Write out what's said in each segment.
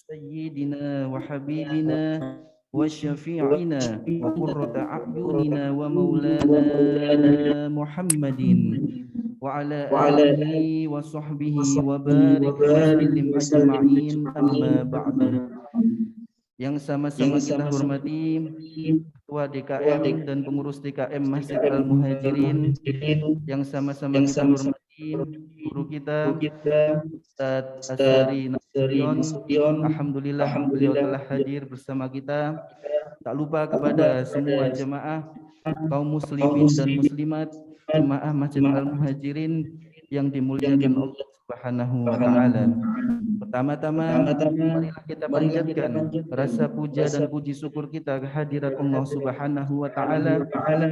سيدنا وحبيبنا وشفيعنا وقرة أعيننا ومولانا محمد وعلى آله وصحبه وبارك وسلم أجمعين أما بعد. Yang sama-sama kita hormati Ketua DKM dan pengurus DKM Masjid Al-Muhajirin, yang sama-sama kita hormati guru kita Ustadz Azhari Nasution. Alhamdulillah beliau telah hadir bersama kita. Tak lupa kepada semua jemaah kaum muslimin dan muslimat, jemaah Masjid Al-Muhajirin yang dimuliakan Allah Subhanahu wa taala. Pertama-tama, marilah kita panjatkan rasa puja dan puji syukur kita kehadirat Allah Subhanahu wa taala,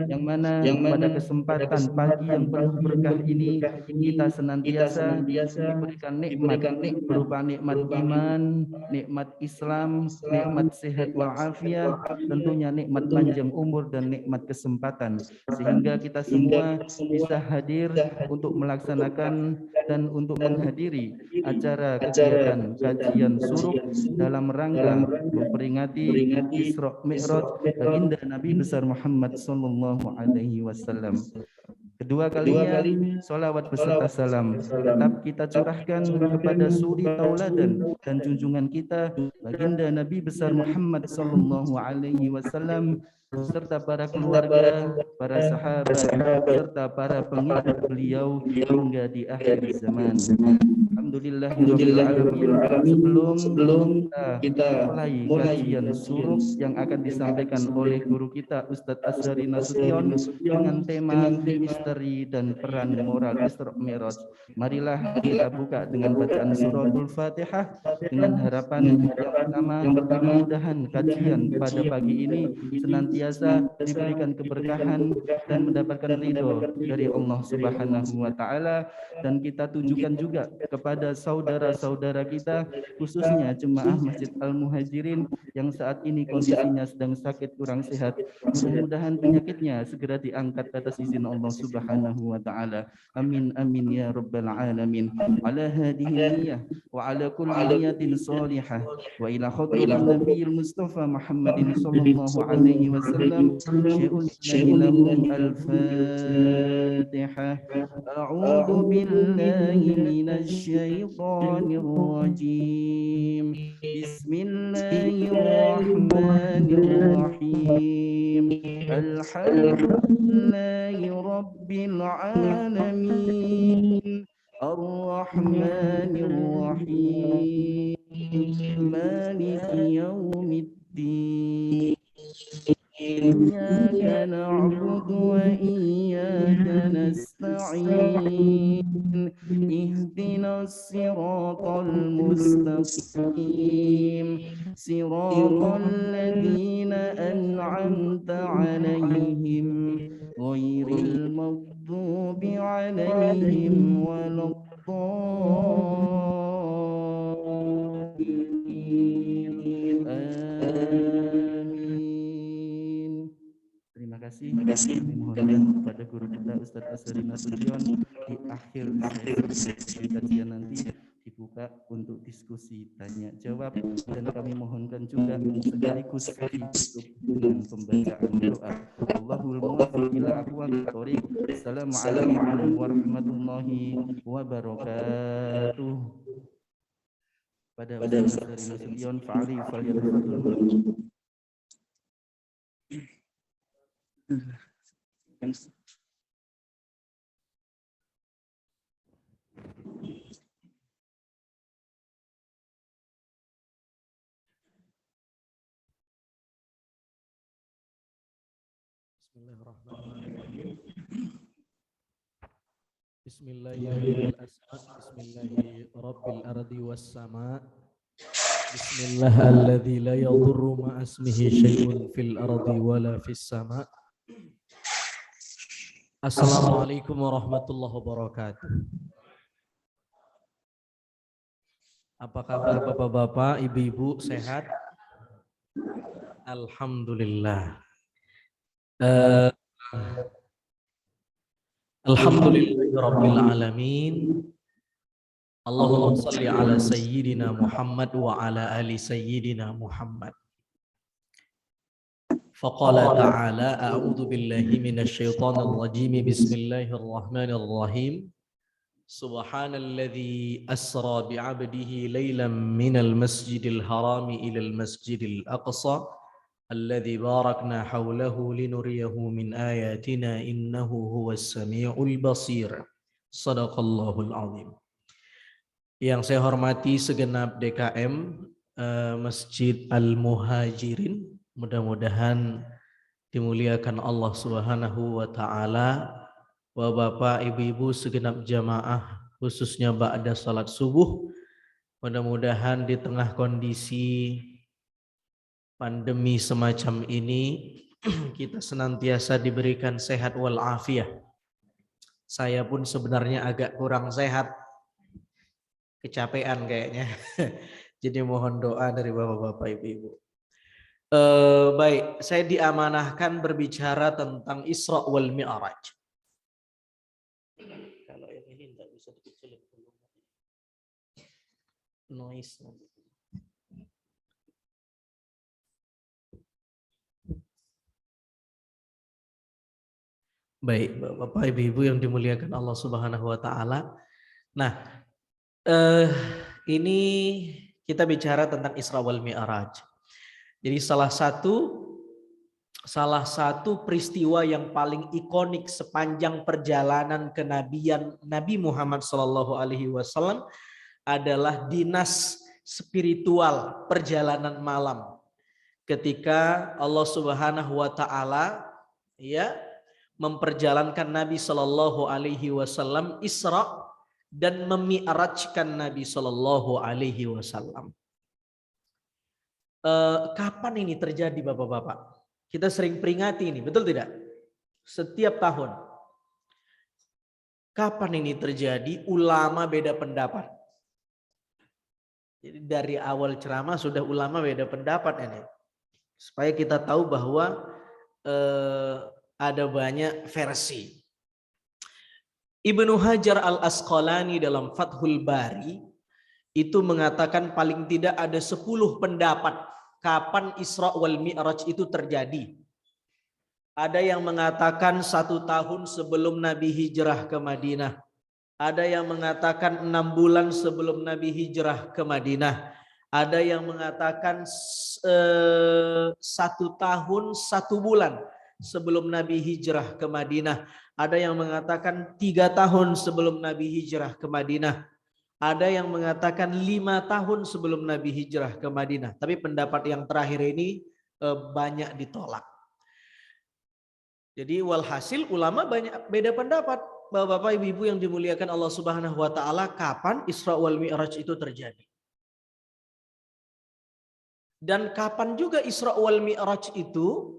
yang mana pada kesempatan pagi yang penuh berkah ini kita senantiasa diberikan nikmat berupa nikmat iman, nikmat Islam, nikmat sehat walafiat, tentunya nikmat panjang umur dan nikmat kesempatan, sehingga kita semua bisa hadir untuk melaksanakan dan untuk menghadiri acara kegiatan kajian suruk dalam rangka memperingati Isra Mi'raj baginda Nabi besar Muhammad sallallahu alaihi wasallam. Kedua kalinya salawat beserta salam tetap kita curahkan kepada suri tauladan dan junjungan kita baginda Nabi besar Muhammad sallallahu alaihi wasallam serta para keluarga, para sahabat, serta para pengikut beliau hingga di akhir zaman. Alhamdulillahirabbil alamin. Sebelum kita mulai kajian suruk yang akan disampaikan oleh guru kita Ustadz Azhari Nasution dengan tema misteri dan peran moral Isra Mi'raj, marilah kita buka dengan bacaan suratul Fatihah dengan harapan yang pertama, mudah-mudahan kajian pada pagi ini senantiasa diberikan keberkahan dan mendapatkan ridho dari Allah Subhanahu wa taala, dan kita tujukan juga kepada saudara-saudara kita khususnya jemaah Masjid Al-Muhajirin yang saat ini kondisinya sedang sakit kurang sehat. Mudah-mudahan penyakitnya segera diangkat atas izin Allah Subhanahu wa taala. Amin amin ya rabbal alamin. Ala hadhihi niyyah wa ala kulli niyatin salihah wa ila khadratin nabiyil mustafa Muhammadin sallallahu alaihi wasallam. syai'un lahu al-fatihah. A'udzu billahi minasy syaithanir rajim. Bismillahirrahmanirrahim. Alhamdulillahi rabbil alamin. Ar-Rahmanir Rahim. Maliki yaumiddin. Iyyaka na'budu wa iyyaka nasta'in. Ihdinas siratal mustaqim. Siratal ladzina an'amta 'alaihim ghairil maghdubi 'alaihim waladdallin. Amin. Terima kasih. Kami mohonkan kepada guru kita Ustadz Azhari Nasution di akhir sesi kajian nanti dibuka untuk diskusi tanya jawab, dan kami mohonkan juga sekaligus ditutup dengan pembacaan doa. Allahul muwaffiq ila aqwamit thoriq. Assalamualaikum warahmatullahi wabarakatuh. Pada Ustadz Azhari Nasution fa'ali falyatafadhal. Bismillahirrahmanirrahim. Bismillahirrahmanirrahim. Ardi was sama. Bismillahilladzi la yadurru ma ismihi syai'un fil ardi wala fis sama. Assalamualaikum warahmatullahi wabarakatuh. Apa kabar bapak-bapak, ibu-ibu, sehat? Alhamdulillah. Alhamdulillahirabbil alamin. Allahumma salli ala sayyidina Muhammad wa ala ali sayyidina Muhammad. Faqala ta'ala a'udzu billahi minasy syaithanir rajim. Bismillahirrahmanirrahim. Subhanalladzi asra bi'abdihi lailan minal masjidil harami ilal masjidil aqsa alladzi barakna hawlahu linuriyahu min ayatina innahu huwas samiul basir. Shadaqallahul azim. Yang saya hormati segenap DKM Masjid Al-Muhajirin, mudah-mudahan dimuliakan Allah Subhanahu wa taala. Bapak, Ibu-ibu segenap jamaah, khususnya ba'da salat subuh, mudah-mudahan di tengah kondisi pandemi semacam ini kita senantiasa diberikan sehat wal afiah. Saya pun sebenarnya agak kurang sehat, kecapean kayaknya. Jadi mohon doa dari Bapak-bapak, Ibu-ibu. Baik, saya diamanahkan berbicara tentang Isra wal Mi'raj. Kalau yang ini tidak bisa dikecilin dulu. Noise nanti. Baik, Bapak Ibu yang dimuliakan Allah Subhanahu wa taala. Nah, ini kita bicara tentang Isra wal Mi'raj. Jadi salah satu peristiwa yang paling ikonik sepanjang perjalanan kenabian Nabi Muhammad SAW adalah dinas spiritual perjalanan malam. Ketika Allah Subhanahu wa taala memperjalankan Nabi SAW Isra dan memi'rajkan Nabi SAW. Kapan ini terjadi Bapak-bapak? Kita sering peringati ini, betul tidak? Setiap tahun. Kapan ini terjadi? Ulama beda pendapat. Jadi dari awal ceramah sudah ulama beda pendapat ini. Supaya kita tahu bahwa ada banyak versi. Ibnu Hajar al-Asqalani dalam Fathul Bari itu mengatakan paling tidak ada 10 pendapat kapan Isra wal Mi'raj itu terjadi. Ada yang mengatakan 1 tahun sebelum Nabi hijrah ke Madinah. Ada yang mengatakan 6 bulan sebelum Nabi hijrah ke Madinah. Ada yang mengatakan 1 tahun 1 bulan sebelum Nabi hijrah ke Madinah. Ada yang mengatakan 3 tahun sebelum Nabi hijrah ke Madinah. Ada yang mengatakan 5 tahun sebelum Nabi hijrah ke Madinah. Tapi pendapat yang terakhir ini banyak ditolak. Jadi walhasil ulama banyak beda pendapat. Bapak-bapak, ibu-ibu yang dimuliakan Allah Subhanahu wa taala, kapan Isra wal Mi'raj itu terjadi? Dan kapan juga Isra wal Mi'raj itu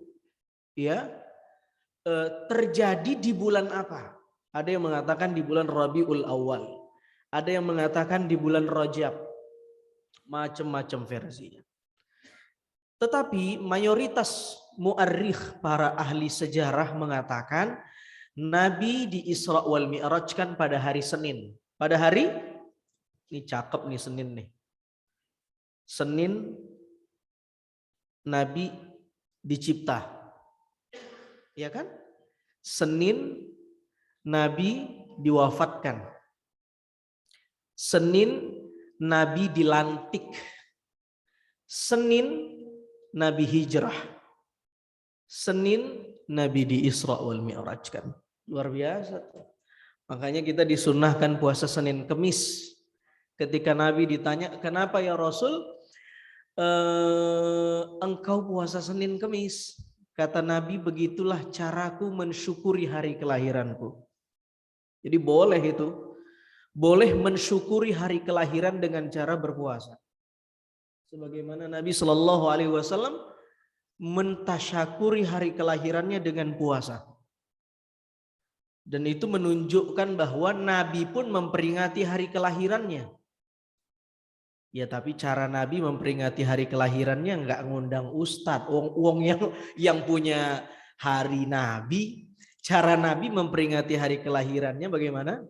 terjadi di bulan apa? Ada yang mengatakan di bulan Rabiul Awal. Ada yang mengatakan di bulan Rajab. Macam-macam versinya. Tetapi mayoritas mu'arrikh, para ahli sejarah mengatakan Nabi di Isra wal Mi'rajkan pada hari Senin. Pada hari, ini cakep nih Senin nih. Senin Nabi dicipta. Ya kan? Senin Nabi diwafatkan. Senin Nabi dilantik. Senin Nabi hijrah. Senin Nabi di Isra wal Mi'rajkan. Luar biasa. Makanya kita disunnahkan puasa Senin Kemis. Ketika Nabi ditanya, kenapa ya Rasul engkau puasa Senin Kemis? Kata Nabi, begitulah caraku mensyukuri hari kelahiranku. Jadi boleh itu. Boleh mensyukuri hari kelahiran dengan cara berpuasa. Sebagaimana Nabi SAW mentasyakuri hari kelahirannya dengan puasa. Dan itu menunjukkan bahwa Nabi pun memperingati hari kelahirannya. Ya tapi cara Nabi memperingati hari kelahirannya enggak ngundang ustadz. Wong yang punya hari Nabi. Cara Nabi memperingati hari kelahirannya bagaimana?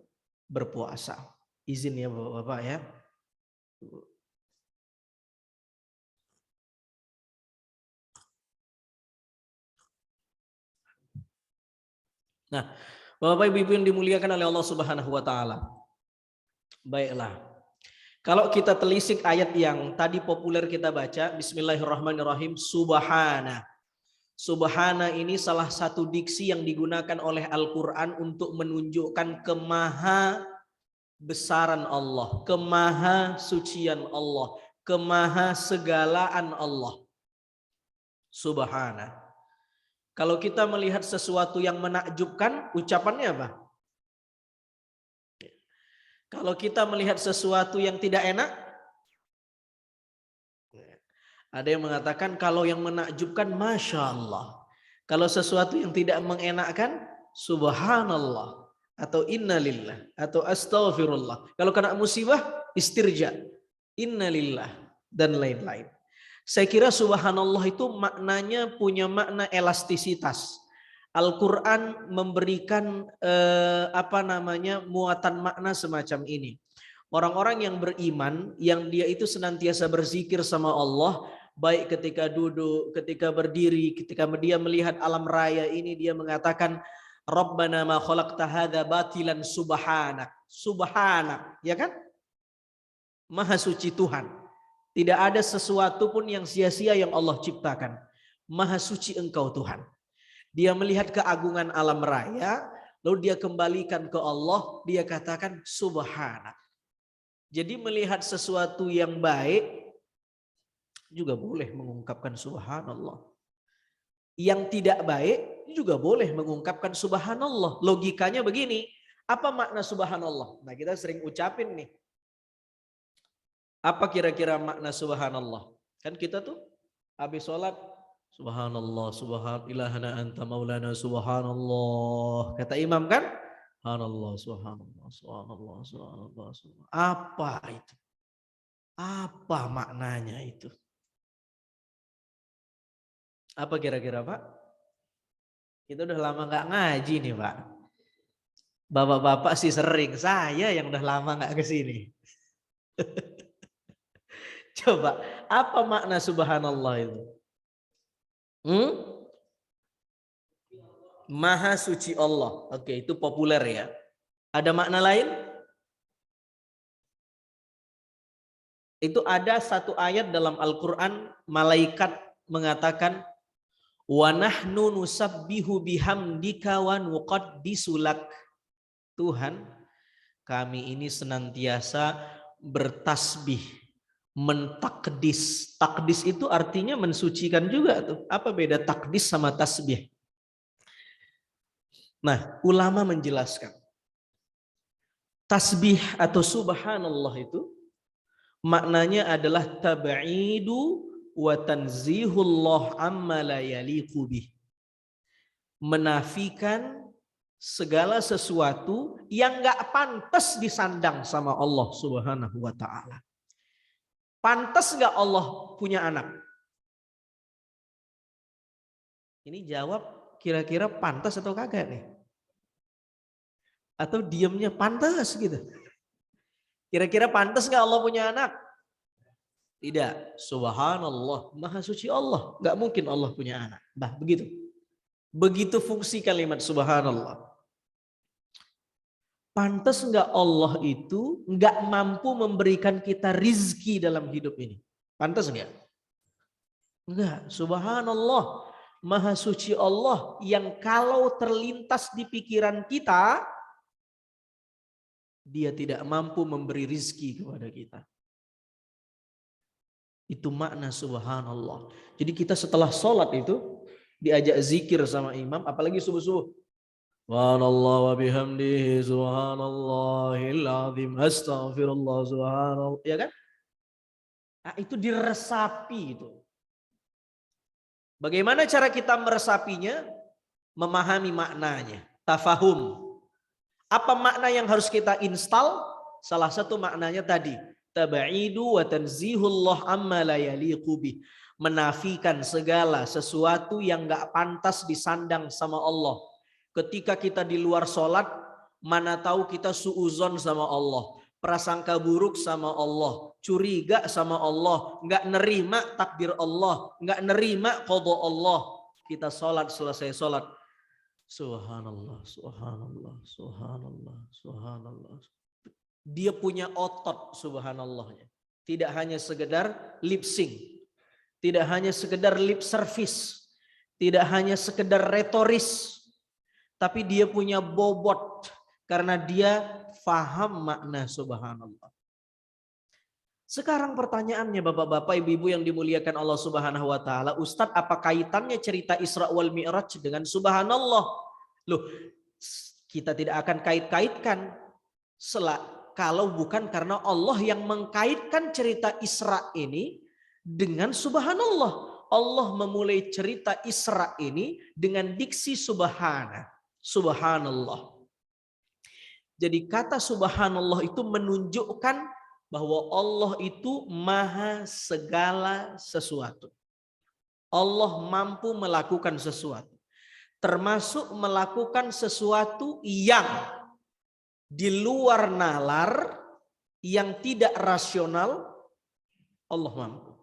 Berpuasa. Izin ya Bapak ya. Nah, Bapak Ibu yang dimuliakan oleh Allah Subhanahu wa taala. Baiklah. Kalau kita telisik ayat yang tadi populer kita baca, bismillahirrahmanirrahim, subhana. Subhana ini salah satu diksi yang digunakan oleh Al-Qur'an untuk menunjukkan kemaha besaran Allah, kemaha sucian Allah, kemaha segalaan Allah. Subhana. Kalau kita melihat sesuatu yang menakjubkan, ucapannya apa? Kalau kita melihat sesuatu yang tidak enak, ada yang mengatakan kalau yang menakjubkan Masya Allah. Kalau sesuatu yang tidak mengenakkan, Subhanallah. Atau innalillah. Atau astaghfirullah. Kalau kena musibah, istirja. Innalillah. Dan lain-lain. Saya kira subhanallah itu maknanya punya makna elastisitas. Al-Quran memberikan muatan makna semacam ini. Orang-orang yang beriman, yang dia itu senantiasa berzikir sama Allah, baik ketika duduk, ketika berdiri, ketika dia melihat alam raya ini, dia mengatakan, Rabbana ma khalaqta hadza batilan subhanak. Subhanak, ya kan? Maha suci Tuhan. Tidak ada sesuatu pun yang sia-sia yang Allah ciptakan. Maha suci Engkau Tuhan. Dia melihat keagungan alam raya, lalu dia kembalikan ke Allah, dia katakan subhanak. Jadi melihat sesuatu yang baik juga boleh mengungkapkan subhanallah. Yang tidak baik juga boleh mengungkapkan subhanallah. Logikanya begini, apa makna subhanallah? Nah, kita sering ucapin nih. Apa kira-kira makna subhanallah? Kan kita tuh habis sholat, subhanallah, subhanillahana anta maulana, subhanallah. Kata imam kan? Subhanallah, subhanallah, subhanallah, subhanallah, subhanallah. Apa itu? Apa maknanya itu? Apa kira-kira Pak? Kita udah lama nggak ngaji nih Pak. Bapak-bapak sih sering, saya yang udah lama nggak kesini. Coba, apa makna subhanallah itu? Maha suci Allah. Oke, itu populer ya. Ada makna lain? Itu ada satu ayat dalam Al-Quran, malaikat mengatakan, wa nahnu nusabbihu bihamdika wa nuqaddisu lak. Tuhan, kami ini senantiasa bertasbih, mentakdis. Takdis itu artinya mensucikan juga tuh. Apa beda takdis sama tasbih? Nah, ulama menjelaskan. Tasbih atau subhanallah itu maknanya adalah tab'idu wa tanzihullah amma la yaliqu bih. Menafikan segala sesuatu yang enggak pantas disandang sama Allah Subhanahu wa taala. Pantas enggak Allah punya anak? Ini jawab kira-kira pantas atau kagak nih? Atau diamnya pantas gitu? Kira-kira pantas enggak Allah punya anak? Tidak. Subhanallah, maha suci Allah. Enggak mungkin Allah punya anak. Bah, begitu. Begitu fungsi kalimat subhanallah. Pantas enggak Allah itu enggak mampu memberikan kita rizki dalam hidup ini? Pantas enggak? Enggak. Subhanallah, maha suci Allah yang kalau terlintas di pikiran kita, dia tidak mampu memberi rizki kepada kita. Itu makna subhanallah. Jadi kita setelah sholat itu diajak zikir sama imam, apalagi subuh-subuh. Subhanallah wa bihamdihi subhanallahil azim astaghfirullah subhanallah. Ya kan? Nah, itu diresapi itu. Bagaimana cara kita meresapinya? Memahami maknanya. Tafahum. Apa makna yang harus kita install? Salah satu maknanya tadi. Taba'idu wa tanzihullah amma la yaliqu bih. Menafikan segala sesuatu yang gak pantas disandang sama Allah. Ketika kita di luar sholat, mana tahu kita suuzon sama Allah. prasangka buruk sama Allah, curiga sama Allah, nggak nerima takdir Allah, nggak nerima qada Allah. Kita sholat, selesai sholat, subhanallah, subhanallah, subhanallah, subhanallah. Dia punya otot subhanallahnya. Tidak hanya sekedar lip sync, tidak hanya sekedar lip service, tidak hanya sekedar retoris, tapi dia punya bobot karena dia faham makna subhanallah. Sekarang pertanyaannya Bapak-bapak, Ibu-ibu yang dimuliakan Allah Subhanahu wa taala, Ustadz, apa kaitannya cerita Isra wal Mi'raj dengan subhanallah? Loh, kita tidak akan kait-kaitkan kalau bukan karena Allah yang mengkaitkan cerita Isra ini dengan subhanallah. Allah memulai cerita Isra ini dengan diksi subhanallah. Jadi kata subhanallah itu menunjukkan bahwa Allah itu maha segala sesuatu. Allah mampu melakukan sesuatu. Termasuk melakukan sesuatu yang di luar nalar, yang tidak rasional, Allah mampu.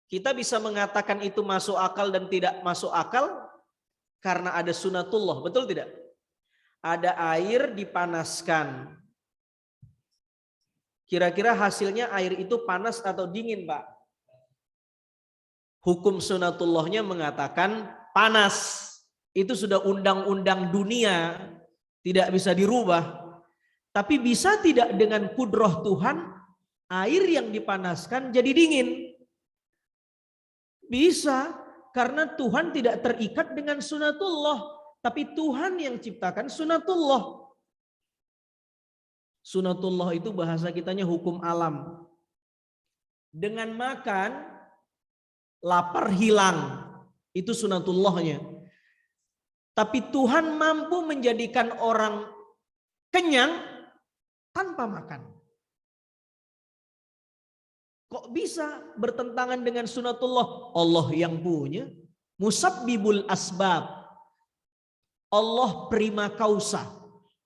Kita bisa mengatakan itu masuk akal dan tidak masuk akal karena ada sunatullah, betul tidak? Ada air dipanaskan. Kira-kira hasilnya air itu panas atau dingin, Pak? Hukum sunatullahnya mengatakan panas. Itu sudah undang-undang dunia, tidak bisa dirubah. Tapi bisa tidak dengan kudrah Tuhan, air yang dipanaskan jadi dingin? Bisa, karena Tuhan tidak terikat dengan sunatullah, tapi Tuhan yang ciptakan sunatullah. Sunatullah itu bahasa kitanya hukum alam. Dengan makan, lapar hilang, itu sunatullahnya. Tapi Tuhan mampu menjadikan orang kenyang tanpa makan. Kok bisa bertentangan dengan sunatullah? Allah yang punya. Musabbibul asbab. Allah prima causa.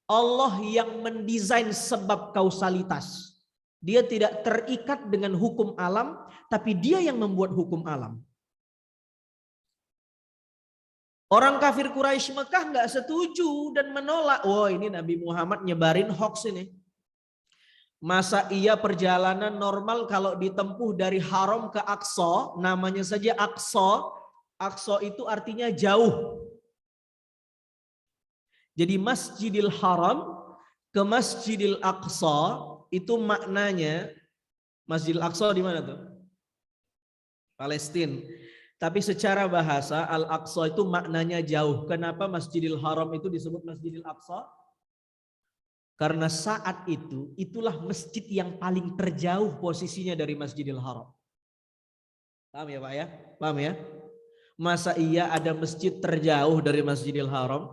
Allah yang mendesain sebab kausalitas. Dia tidak terikat dengan hukum alam, tapi dia yang membuat hukum alam. Orang kafir Quraisy Mekah nggak setuju dan menolak. Oh, ini Nabi Muhammad nyebarin hoax ini. Masa iya perjalanan normal kalau ditempuh dari Haram ke Aqsa, namanya saja Aqsa. Aqsa itu artinya jauh. Jadi Masjidil Haram ke Masjidil Aqsa itu maknanya, Masjidil Aqsa di mana tuh? Palestina. Tapi secara bahasa Al-Aqsa itu maknanya jauh. Kenapa Masjidil Haram itu disebut Masjidil Aqsa? Karena saat itu, itulah masjid yang paling terjauh posisinya dari Masjidil Haram. Paham ya Pak ya? Paham ya? Masa iya ada masjid terjauh dari Masjidil Haram?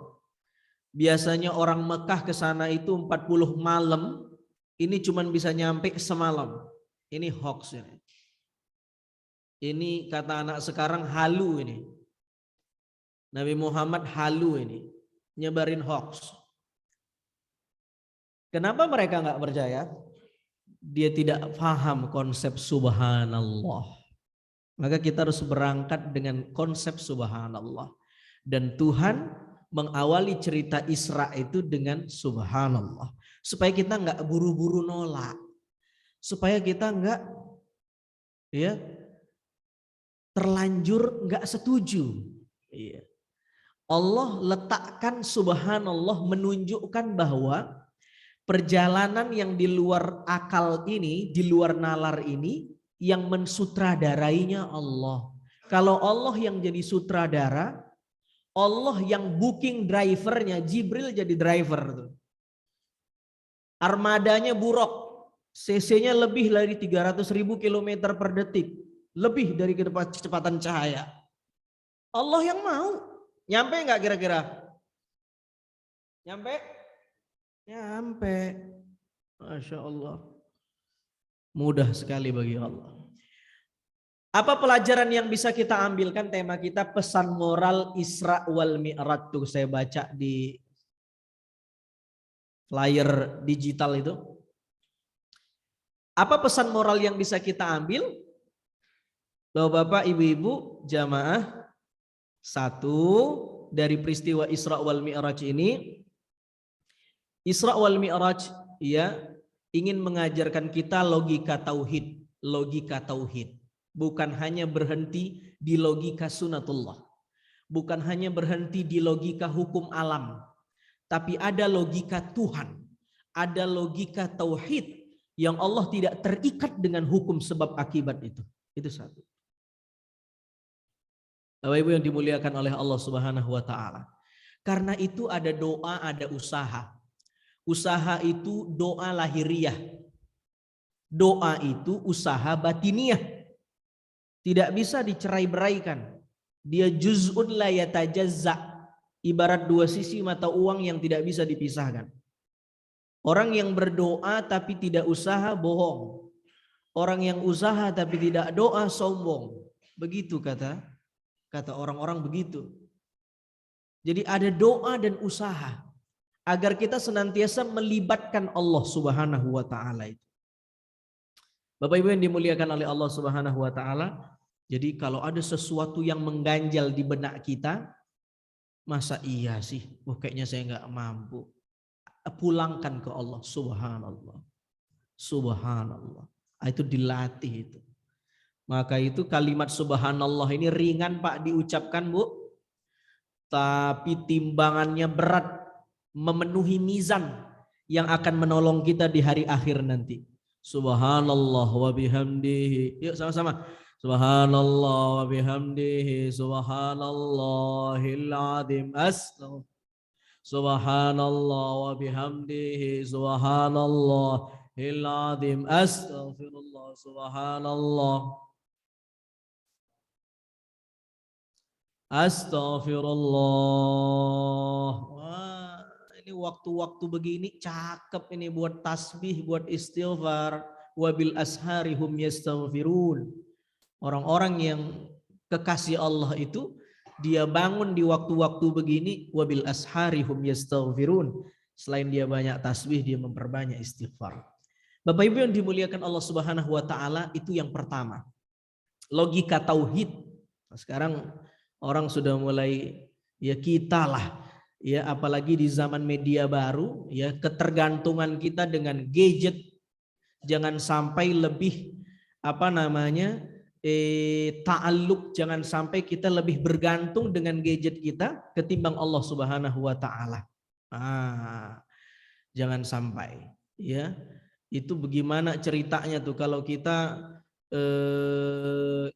Biasanya orang Mekah ke sana itu 40 malam, ini cuma bisa nyampe semalam. Ini hoax ya. Ini kata anak sekarang halu ini. Nabi Muhammad halu ini. Nyebarin hoax. Kenapa mereka nggak percaya? Dia tidak paham konsep subhanallah. Maka kita harus berangkat dengan konsep subhanallah. Dan Tuhan mengawali cerita Isra itu dengan subhanallah. Supaya kita nggak buru-buru nolak. Supaya kita nggak terlanjur nggak setuju. Allah letakkan subhanallah menunjukkan bahwa perjalanan yang di luar akal ini, di luar nalar ini, yang mensutradarainya Allah. Kalau Allah yang jadi sutradara, Allah yang booking drivernya, Jibril jadi driver. Armadanya buruk, cc-nya lebih dari 300.000 km per detik. Lebih dari kecepatan cahaya. Allah yang mau. Nyampe nggak kira-kira? Nyampe? Nyampe. Masya Allah. Mudah sekali bagi Allah. Apa pelajaran yang bisa kita ambilkan? Tema kita pesan moral Isra wal Mi'raj. Tuh saya baca di flyer digital itu. Apa pesan moral yang bisa kita ambil? Bapak-bapak, ibu-ibu, jamaah, satu dari peristiwa Isra wal Mi'raj ini, Isra wal Mi'raj ya ingin mengajarkan kita logika tauhid, bukan hanya berhenti di logika sunatullah, bukan hanya berhenti di logika hukum alam, tapi ada logika Tuhan, ada logika tauhid yang Allah tidak terikat dengan hukum sebab akibat itu. Itu satu. Bapak Ibu yang dimuliakan oleh Allah Subhanahu wa taala. Karena itu ada doa, ada usaha. Usaha itu doa lahiriah. Doa itu usaha batiniah. Tidak bisa dicerai-beraikan. Dia juz'un la yatajazza. Ibarat dua sisi mata uang yang tidak bisa dipisahkan. Orang yang berdoa tapi tidak usaha bohong. Orang yang usaha tapi tidak doa sombong. Begitu kata orang-orang begitu. Jadi ada doa dan usaha agar kita senantiasa melibatkan Allah Subhanahu wa taala itu. Bapak Ibu yang dimuliakan oleh Allah Subhanahu wa taala, jadi kalau ada sesuatu yang mengganjal di benak kita, masa iya sih? Kayaknya saya nggak mampu. Pulangkan ke Allah, subhanallah. Subhanallah. Itu dilatih itu. Maka itu kalimat subhanallah ini ringan Pak diucapkan Bu. Tapi timbangannya berat, memenuhi mizan yang akan menolong kita di hari akhir nanti. Subhanallah wa bihamdihi. Yuk sama-sama. Subhanallah wa bihamdihi. Subhanallahil azim. Astaghfirullah. Subhanallah wa bihamdihi. Subhanallahil azim. Astaghfirullah. Subhanallah. Astaghfirullah. Wah, ini waktu-waktu begini cakep ini buat tasbih, buat istighfar. Wabil ashari hum yastaghfirun. Orang-orang yang kekasih Allah itu dia bangun di waktu-waktu begini, wabil ashari hum yastaghfirun. Selain dia banyak tasbih, dia memperbanyak istighfar. Bapak Ibu yang dimuliakan Allah Subhanahu wa taala, itu yang pertama. Logika tauhid. Nah, sekarang orang sudah mulai ya kita lah ya, apalagi di zaman media baru ya, ketergantungan kita dengan gadget jangan sampai lebih ta'alluq, jangan sampai kita lebih bergantung dengan gadget kita ketimbang Allah Subhanahu wa taala. Jangan sampai ya. Itu bagaimana ceritanya tuh kalau kita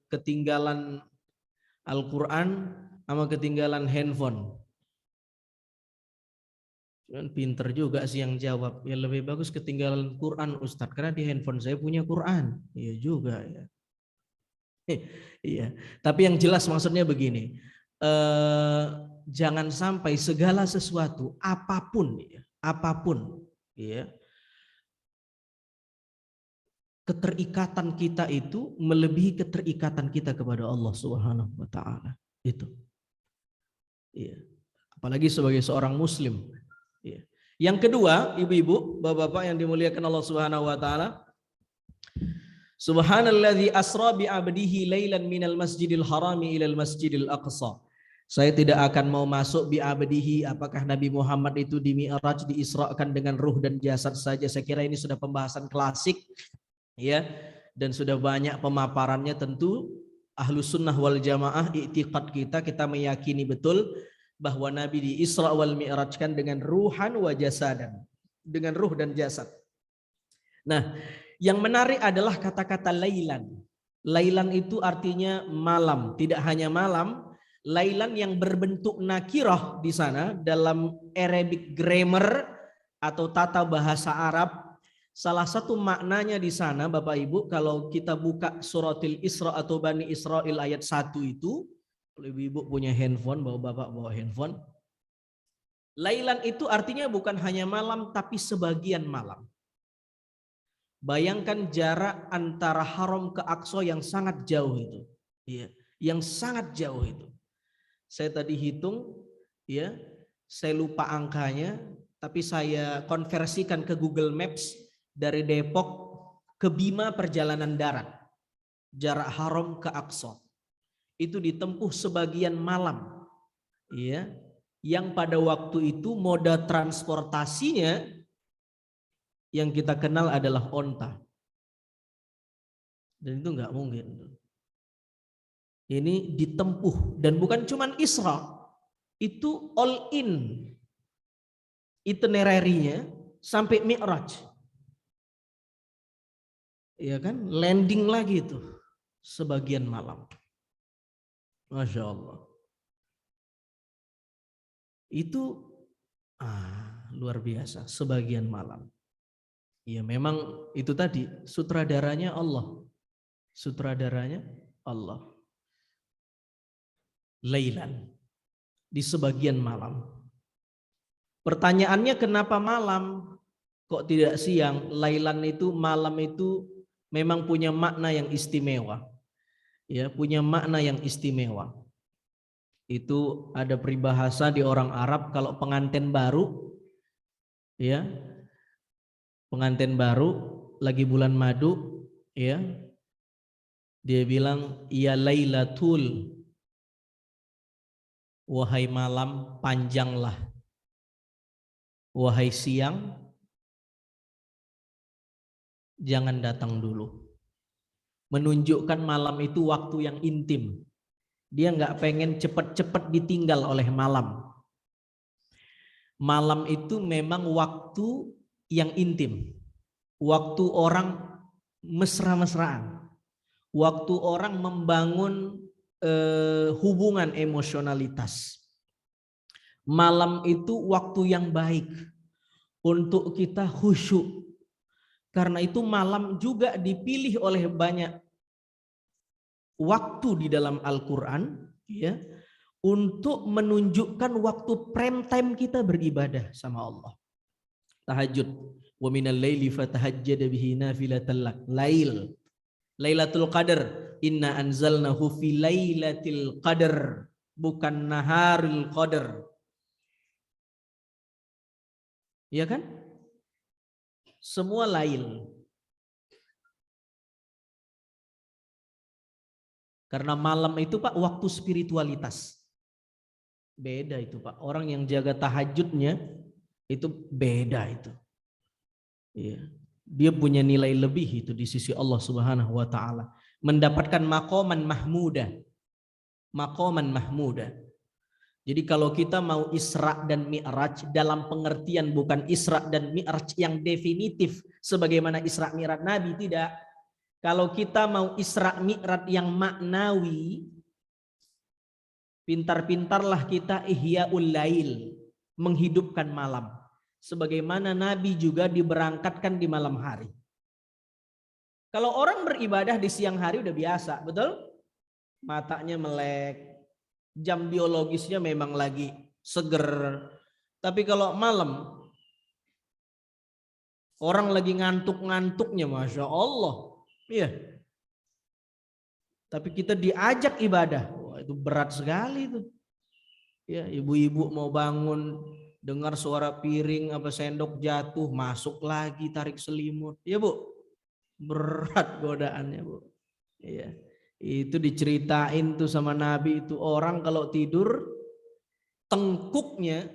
ketinggalan Al-Quran sama ketinggalan handphone. Cuman pinter juga sih yang jawab. Ya lebih bagus ketinggalan Quran Ustadz, karena di handphone saya punya Quran. Iya juga ya. Iya. Tapi yang jelas maksudnya begini. Jangan sampai segala sesuatu apapun ya, keterikatan kita itu melebihi keterikatan kita kepada Allah Subhanahu wa taala. Itu. Iya. Apalagi sebagai seorang muslim. Iya. Yang kedua, ibu-ibu, bapak-bapak yang dimuliakan Allah Subhanahu wa taala. Subhanalladzi asra bi 'abdihi lailan minal masjidil harami ilal masjidil aqsa. Saya tidak akan mau masuk bi 'abdihi, apakah Nabi Muhammad itu di Mi'raj, diisrakan dengan ruh dan jasad saja. Saya kira ini sudah pembahasan klasik ya, dan sudah banyak pemaparannya. Tentu Ahlus Sunnah wal Jamaah, i'tiqad kita meyakini betul bahwa Nabi di Isra wal Mi'rajkan dengan ruhan wa jasadan, dengan ruh dan jasad. Nah, yang menarik adalah kata-kata lailan. Lailan itu artinya malam, tidak hanya malam. Lailan yang berbentuk nakirah di sana dalam Arabic grammar atau tata bahasa Arab. Salah satu maknanya di sana Bapak Ibu, kalau kita buka suratil Isra atau Bani Israil ayat 1 itu, kalau ibu-ibu punya handphone, bapak bawa handphone. Lailan itu artinya bukan hanya malam tapi sebagian malam. Bayangkan jarak antara Haram ke Aqsa yang sangat jauh itu. Ya, yang sangat jauh itu. Saya tadi hitung ya, saya lupa angkanya, tapi saya konversikan ke Google Maps dari Depok ke Bima perjalanan darat, jarak Haram ke Aqsa. Itu ditempuh sebagian malam. Ya, yang pada waktu itu moda transportasinya yang kita kenal adalah onta. Dan itu nggak mungkin. Ini ditempuh dan bukan cuman Isra, itu all in itinerary-nya sampai Mi'raj. Ya kan, landing lagi itu sebagian malam. Masya Allah. Itu luar biasa sebagian malam. Ya memang itu tadi sutradaranya Allah. Sutradaranya Allah. Lailan, di sebagian malam. Pertanyaannya kenapa malam? Kok tidak siang? Lailan itu malam itu memang punya makna yang istimewa. Ya, punya makna yang istimewa. Itu ada peribahasa di orang Arab kalau pengantin baru, ya, pengantin baru lagi bulan madu, ya, dia bilang ya lailatul, wahai malam panjanglah, wahai siang jangan datang dulu. Menunjukkan malam itu waktu yang intim. Dia nggak pengen cepat-cepat ditinggal oleh malam. Malam itu memang waktu yang intim. Waktu orang mesra-mesraan. Waktu orang membangun hubungan emosionalitas. Malam itu waktu yang baik untuk kita khusyuk. Karena itu malam juga dipilih oleh banyak waktu di dalam Al-Quran, ya, untuk menunjukkan waktu prime time kita beribadah sama Allah. Tahajud. Wa minal laili fatahajjad bihi nafilatan lak. Lail. Lailatul Qadar. Inna anzalnahu fi lailatul qadar. Bukan naharul qadar. Ya kan? Semua lail. Karena malam itu Pak waktu spiritualitas. Beda itu Pak. Orang yang jaga tahajudnya itu beda itu. Iya. Dia punya nilai lebih itu di sisi Allah Subhanahu wa taala. Mendapatkan maqaman mahmudah. Maqaman mahmudah. Jadi kalau kita mau Isra dan Mi'raj dalam pengertian bukan Isra dan Mi'raj yang definitif sebagaimana Isra Mi'raj Nabi, tidak. Kalau kita mau Isra Mi'raj yang maknawi, pintar-pintarlah kita Ihyaul Lail, menghidupkan malam. Sebagaimana Nabi juga diberangkatkan di malam hari. Kalau orang beribadah di siang hari udah biasa, betul? Matanya melek. Jam biologisnya memang lagi seger. Tapi kalau malam orang lagi ngantuk-ngantuknya, Masya Allah. Iya. Tapi kita diajak ibadah. Wah, itu berat sekali itu. Ya, ibu-ibu mau bangun dengar suara piring apa sendok jatuh, masuk lagi tarik selimut. Ya, Bu. Berat godaannya, Bu. Iya. Itu diceritain tuh sama Nabi, itu orang kalau tidur tengkuknya,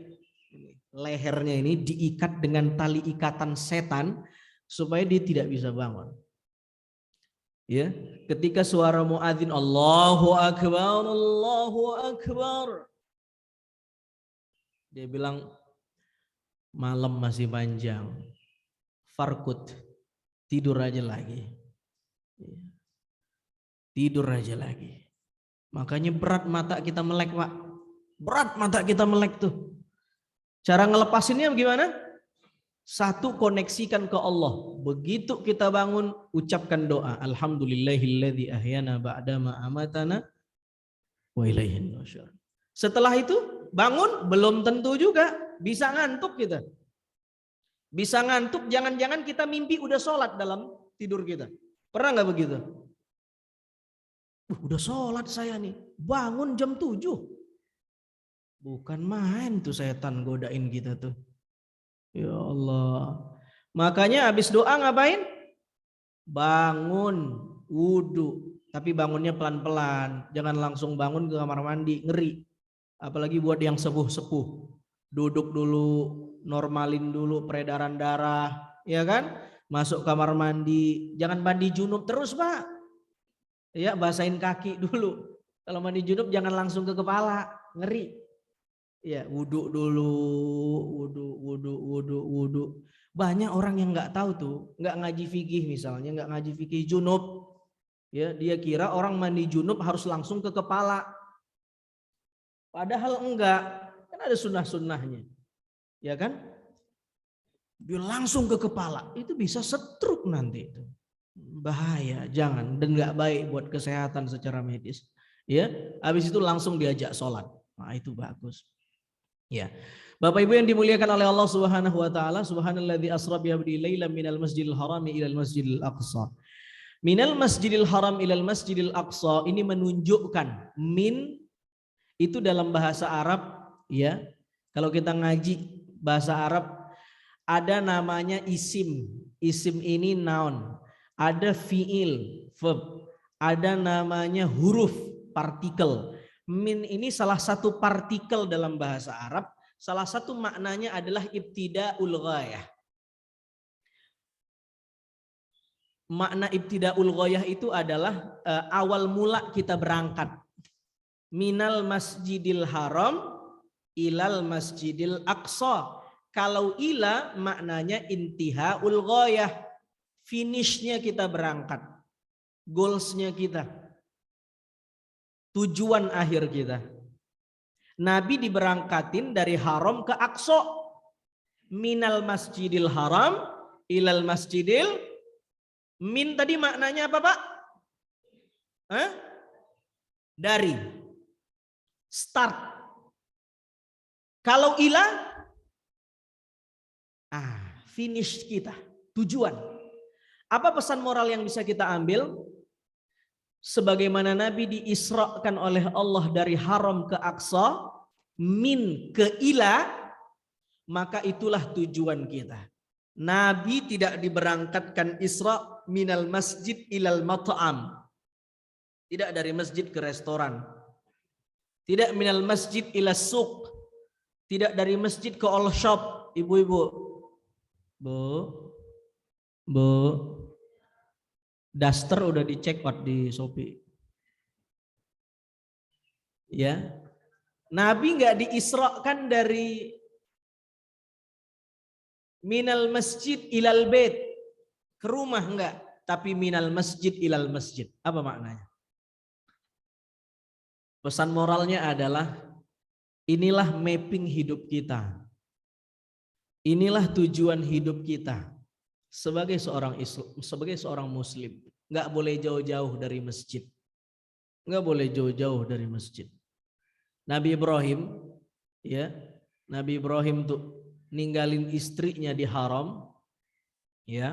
lehernya ini diikat dengan tali ikatan setan supaya dia tidak bisa bangun. Ya, ketika suara muadzin Allahu Akbar, Allahu Akbar, dia bilang malam masih panjang, farkut, tidur aja lagi. Tidur aja lagi. Makanya berat mata kita melek, Pak. Berat mata kita melek tuh. Cara ngelepasinnya gimana? Satu, koneksikan ke Allah. Begitu kita bangun, ucapkan doa. Alhamdulillahilladzi ahyana ba'dama amatana wa ilaihin nusyur. Setelah itu bangun, belum tentu juga. Bisa ngantuk kita. Bisa ngantuk, jangan-jangan kita mimpi udah sholat dalam tidur kita. Pernah nggak begitu? Udah sholat saya nih, bangun jam 7. Bukan main tuh setan godain kita tuh. Ya Allah. Makanya habis doa ngapain? bangun, wudhu, tapi bangunnya pelan-pelan, jangan langsung bangun ke kamar mandi, ngeri. Apalagi buat yang sepuh-sepuh, duduk dulu, normalin dulu peredaran darah, ya kan? Masuk kamar mandi, jangan mandi junub terus Pak, ya basahin kaki dulu. Kalau mandi junub jangan langsung ke kepala, ngeri. Ya wudhu dulu, wudhu. Banyak orang yang nggak tahu tuh, nggak ngaji fikih misalnya, nggak ngaji fikih junub, ya dia kira orang mandi junub harus langsung ke kepala, padahal enggak, kan ada sunnah-sunnahnya, ya kan? Dia langsung ke kepala, itu bisa stroke nanti itu, bahaya, jangan, dan nggak baik buat kesehatan secara medis, ya. Habis itu langsung diajak sholat, nah itu bagus, ya. Bapak Ibu yang dimuliakan oleh Allah Subhanahu wa taala, subhanalladzi asra bi 'abdihi lailan minal masjidil harami ilal masjidil aqsa. Minal masjidil haram ilal masjidil aqsa ini menunjukkan min itu dalam bahasa Arab, ya. Kalau kita ngaji bahasa Arab ada namanya isim. Isim ini noun. Ada fiil, verb. Ada namanya huruf, partikel. Min ini salah satu partikel dalam bahasa Arab. Salah satu maknanya adalah ibtida'ul ghayah. Makna ibtida'ul ghayah itu adalah awal mula kita berangkat. Minal masjidil haram ilal masjidil aqsa. Kalau ila maknanya intihaul ghayah. Finishnya kita berangkat. Goalsnya kita. Tujuan akhir kita. Nabi diberangkatin dari haram ke aqsa. Minal masjidil haram ilal masjidil. Min tadi maknanya apa Pak? Dari. Start. Kalau ila, finish kita, tujuan. Apa pesan moral yang bisa kita ambil? Sebagaimana Nabi diisrakan oleh Allah dari haram ke aqsa, min ke ila, maka itulah tujuan kita. Nabi tidak diberangkatkan isra minal masjid ilal mat'am. Tidak dari masjid ke restoran. Tidak minal masjid ila suq. Tidak dari masjid ke all shop. Ibu-ibu. Bu. Duster udah di check out di Shopee. Ya. Nabi nggak diisrakan dari minal masjid ilal bait. Ke rumah enggak, tapi minal masjid ilal masjid. Apa maknanya? Pesan moralnya adalah inilah mapping hidup kita. Inilah tujuan hidup kita sebagai seorang Islam, sebagai seorang muslim. Enggak boleh jauh-jauh dari masjid. Enggak boleh jauh-jauh dari masjid. Nabi Ibrahim, ya, Nabi Ibrahim tuh ninggalin istrinya di haram, ya.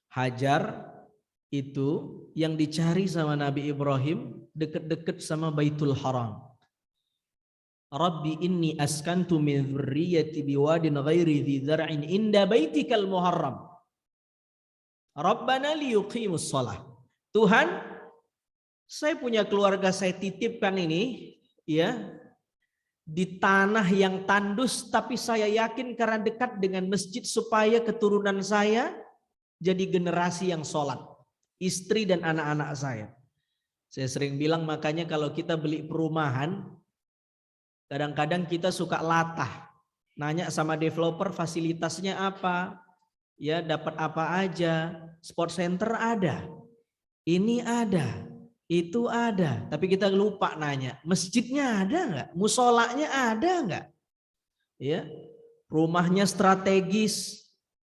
Hajar itu yang dicari sama Nabi Ibrahim deket-deket sama Baitul Haram. Rabbi inni askantu min dzurriyyati biwadin ghairi dzi zar'in inda baitikal muharram. Rabbana liyuqimus shalah. Tuhan, saya punya keluarga, saya titipkan ini, ya, di tanah yang tandus, tapi saya yakin karena dekat dengan masjid supaya keturunan saya jadi generasi yang sholat, istri dan anak-anak saya. Saya sering bilang makanya kalau kita beli perumahan, kadang-kadang kita suka latah, nanya sama developer fasilitasnya apa, ya dapat apa aja, sport center ada, ini ada, itu ada, tapi kita lupa nanya, masjidnya ada nggak, musolanya ada nggak, ya, rumahnya strategis,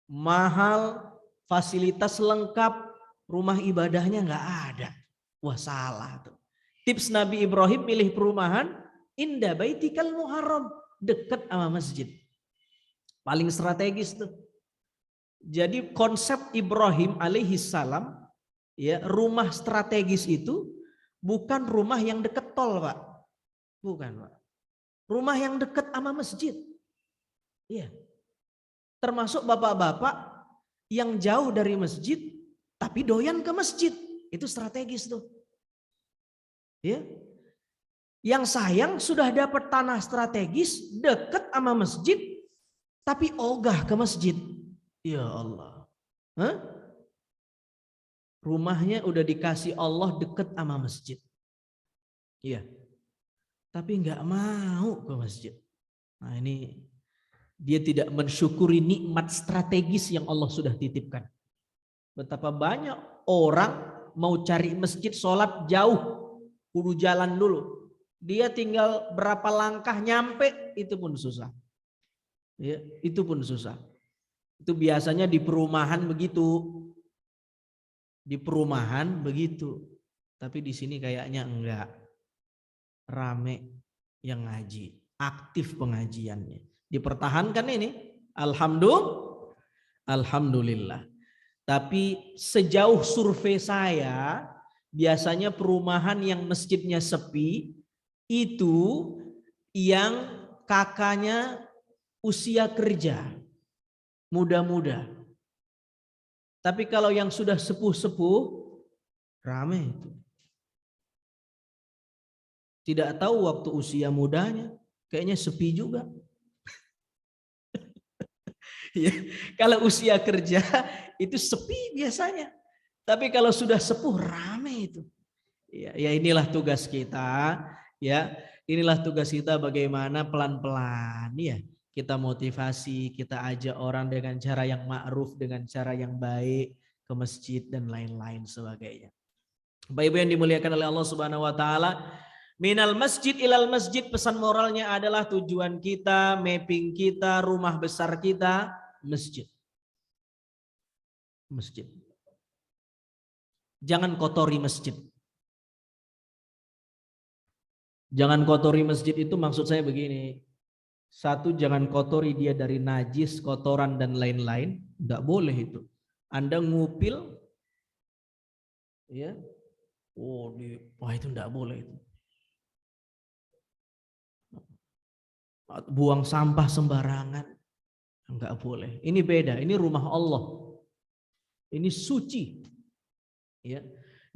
mahal, fasilitas lengkap, rumah ibadahnya nggak ada. Wah salah tuh. Tips Nabi Ibrahim pilih perumahan inda baitikal muharram, dekat sama masjid. Paling strategis tuh. Jadi konsep Ibrahim alaihi salam, ya, rumah strategis itu bukan rumah yang dekat tol, Pak. Bukan, Pak. Rumah yang dekat sama masjid. Iya. Termasuk bapak-bapak yang jauh dari masjid, tapi doyan ke masjid. Itu strategis tuh. Ya. Yang sayang sudah dapat tanah strategis dekat sama masjid, tapi ogah ke masjid. Ya Allah. Hah? Rumahnya udah dikasih Allah dekat sama masjid. Iya. Tapi nggak mau ke masjid. Nah ini dia tidak mensyukuri nikmat strategis yang Allah sudah titipkan. Betapa banyak orang mau cari masjid sholat jauh, kudu jalan dulu. Dia tinggal berapa langkah nyampe, itu pun susah. Ya, itu pun susah. Itu biasanya di perumahan begitu. Di perumahan begitu. Tapi di sini kayaknya enggak. Rame yang ngaji, aktif pengajiannya. Dipertahankan ini. Alhamdulillah. Tapi sejauh survei saya, biasanya perumahan yang masjidnya sepi itu yang kakaknya usia kerja, muda-muda. Tapi kalau yang sudah sepuh-sepuh, ramai itu. Tidak tahu waktu usia mudanya, kayaknya sepi juga. Ya, kalau usia kerja itu sepi biasanya. Tapi kalau sudah sepuh ramai itu. Ya inilah tugas kita, ya. Inilah tugas kita bagaimana pelan-pelan ya. Kita motivasi, kita ajak orang dengan cara yang ma'ruf, dengan cara yang baik ke masjid dan lain-lain sebagainya. Bapak Ibu yang dimuliakan oleh Allah Subhanahu wa taala, minal masjid ilal masjid, pesan moralnya adalah tujuan kita, mapping kita, rumah besar kita, masjid. Masjid. Jangan kotori masjid. Jangan kotori masjid itu maksud saya begini. Satu, jangan kotori dia dari najis, kotoran dan lain-lain. Enggak boleh itu. Anda ngupil, ya, wah itu enggak boleh itu. Buang sampah sembarangan, enggak boleh. Ini beda, ini rumah Allah. Ini suci. Ya.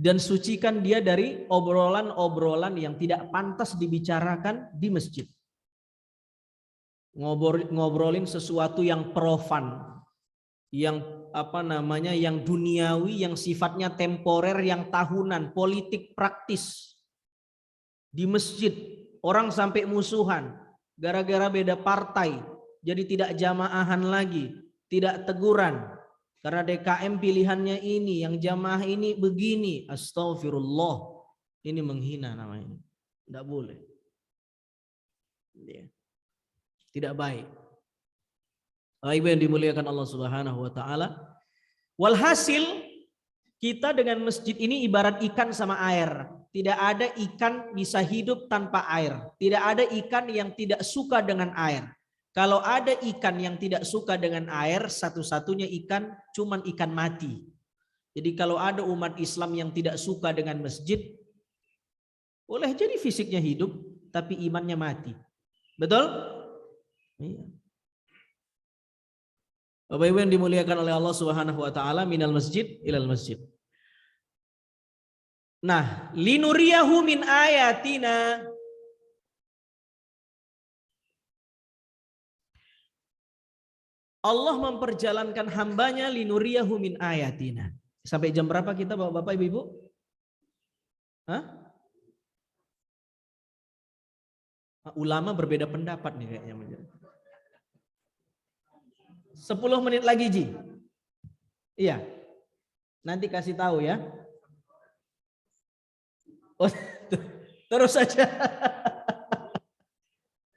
Dan sucikan dia dari obrolan-obrolan yang tidak pantas dibicarakan di masjid. Ngobrolin sesuatu yang profan, yang yang duniawi, yang sifatnya temporer, yang tahunan, politik praktis. Di masjid orang sampai musuhan gara-gara beda partai, jadi tidak jamaahan lagi, tidak teguran karena DKM pilihannya ini, yang jamaah ini begini. Astagfirullah, ini menghina namanya, tidak boleh, tidak baik. Ibu yang dimuliakan Allah Subhanahu wa taala, walhasil kita dengan masjid ini ibarat ikan sama air. Tidak ada ikan bisa hidup tanpa air. Tidak ada ikan yang tidak suka dengan air. Kalau ada ikan yang tidak suka dengan air, satu-satunya ikan cuman ikan mati. Jadi kalau ada umat Islam yang tidak suka dengan masjid, boleh jadi fisiknya hidup, tapi imannya mati. Betul? Iya. Bapak Ibu yang dimuliakan oleh Allah Subhanahu wa taala, minal masjid ilal masjid. Nah, linuriyahu min ayatina. Allah memperjalankan hambanya linuriyahu min ayatina. Sampai jam berapa kita Bapak Ibu? Hah? Ulama berbeda pendapat nih kayaknya. 10 menit lagi Ji. Iya. Nanti kasih tahu ya. Oh, terus saja.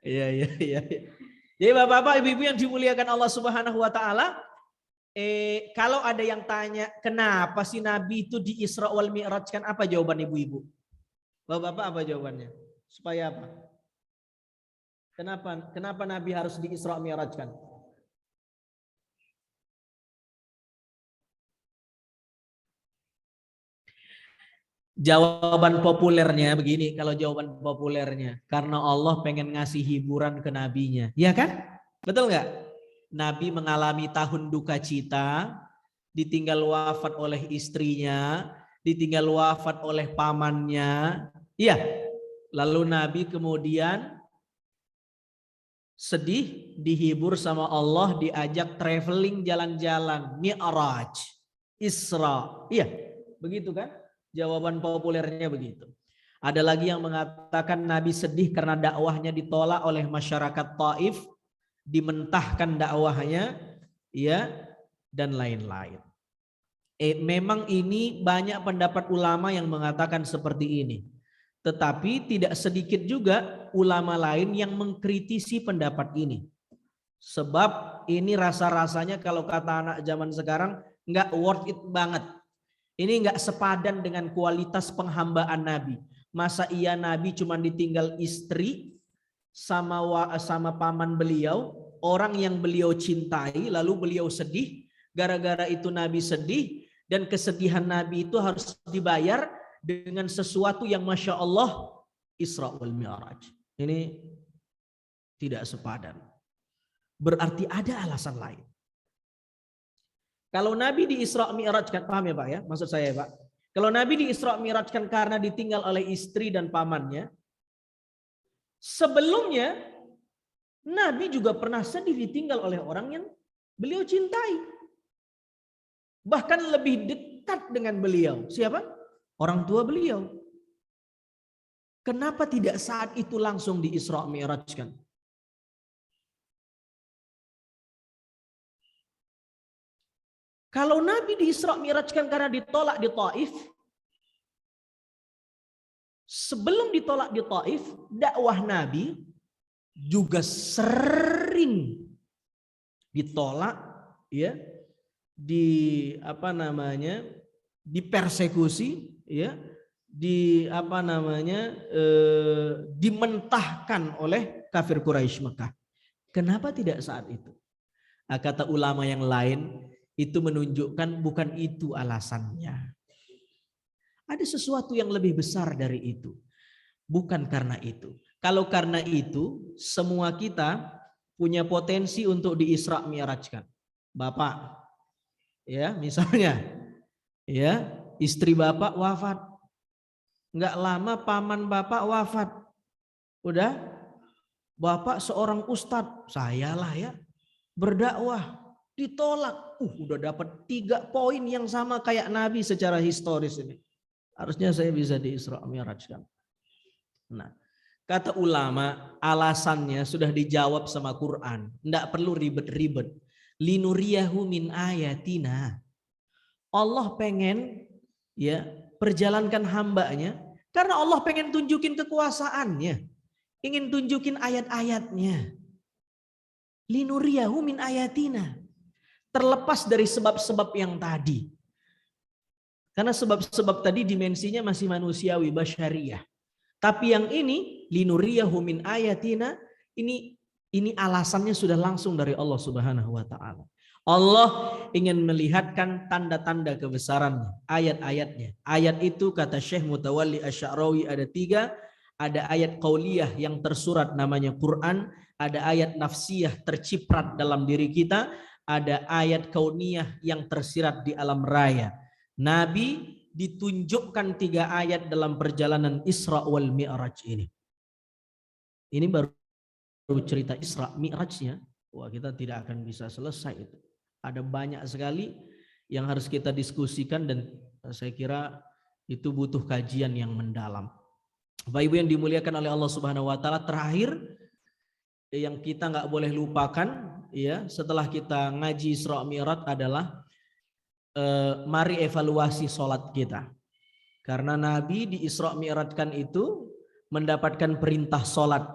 Iya. Jadi Bapak-bapak, Ibu-ibu yang dimuliakan Allah Subhanahu wa taala, kalau ada yang tanya, kenapa sih Nabi itu di Isra wal Mi'raj, kan apa jawaban Ibu-ibu? Bapak-bapak apa jawabannya? Supaya apa? Kenapa Nabi harus di Isra Mi'raj kan? Jawaban populernya begini, kalau jawaban populernya, karena Allah pengen ngasih hiburan ke nabinya. Ya kan? Betul nggak? Nabi mengalami tahun duka cita, ditinggal wafat oleh istrinya, ditinggal wafat oleh pamannya. Iya. Lalu Nabi kemudian sedih, dihibur sama Allah, diajak traveling jalan-jalan, Mi'raj, Isra. Iya, begitu kan? Jawaban populernya begitu. Ada lagi yang mengatakan Nabi sedih karena dakwahnya ditolak oleh masyarakat Taif, dimentahkan dakwahnya, ya, dan lain-lain. Memang ini banyak pendapat ulama yang mengatakan seperti ini. Tetapi tidak sedikit juga ulama lain yang mengkritisi pendapat ini. Sebab ini rasa-rasanya kalau kata anak zaman sekarang nggak worth it banget. Ini nggak sepadan dengan kualitas penghambaan Nabi. Masa iya Nabi cuma ditinggal istri sama paman beliau, orang yang beliau cintai, lalu beliau sedih. Gara-gara itu Nabi sedih, dan kesedihan Nabi itu harus dibayar dengan sesuatu yang Masya Allah, Isra wal Mi'raj. Ini tidak sepadan. Berarti ada alasan lain. Kalau Nabi di Isra Mi'rajkan, paham ya Pak ya? Maksud saya Pak. Kalau Nabi di Isra Mi'rajkan karena ditinggal oleh istri dan pamannya, sebelumnya Nabi juga pernah sedih ditinggal oleh orang yang beliau cintai. Bahkan lebih dekat dengan beliau. Siapa? Orang tua beliau. Kenapa tidak saat itu langsung di Isra Mi'rajkan? Kalau Nabi di Isra Mi'rajkan karena ditolak di Taif, sebelum ditolak di Taif, dakwah Nabi juga sering ditolak, ya, dipersekusi, ya, dimentahkan oleh kafir Quraisy Mekah. Kenapa tidak saat itu? Kata ulama yang lain, itu menunjukkan bukan itu alasannya. Ada sesuatu yang lebih besar dari itu. Bukan karena itu. Kalau karena itu, semua kita punya potensi untuk di Isra Mi'rajkan. Bapak, ya, misalnya, ya, istri Bapak wafat. Enggak lama paman Bapak wafat. Udah, Bapak seorang ustadz, sayalah ya, berdakwah, ditolak. Udah dapat 3 poin yang sama kayak Nabi secara historis ini. Harusnya saya bisa di Isra Mi'rajkan. Nah, kata ulama, alasannya sudah dijawab sama Quran. Enggak perlu ribet-ribet. Linuriyahu min ayatina. Allah pengen, ya, perjalankan hambanya karena Allah pengen tunjukin kekuasaannya. Ingin tunjukin ayat-ayatnya. Linuriyahu min ayatina. Terlepas dari sebab-sebab yang tadi. Karena sebab-sebab tadi dimensinya masih manusiawi, basyariyah. Tapi yang ini, linuriyahu min ayatina, ini alasannya sudah langsung dari Allah Subhanahu wa taala. Allah ingin melihatkan tanda-tanda kebesarannya, ayat-ayatnya. Ayat itu kata Syekh Mutawalli Asy-Sya'rawi ada 3, ada ayat qauliyah yang tersurat namanya Quran, ada ayat nafsiyah terciprat dalam diri kita, ada ayat kauniyah yang tersirat di alam raya. Nabi ditunjukkan 3 ayat dalam perjalanan Isra wal Mi'raj ini. Ini baru cerita Isra Mi'rajnya. Wah, kita tidak akan bisa selesai itu. Ada banyak sekali yang harus kita diskusikan dan saya kira itu butuh kajian yang mendalam. Bapak Ibu yang dimuliakan oleh Allah Subhanahu wa taala, terakhir yang kita nggak boleh lupakan, ya, setelah kita ngaji Isra Mi'raj adalah mari evaluasi sholat kita. Karena Nabi di Isra Mi'rajkan itu mendapatkan perintah sholat.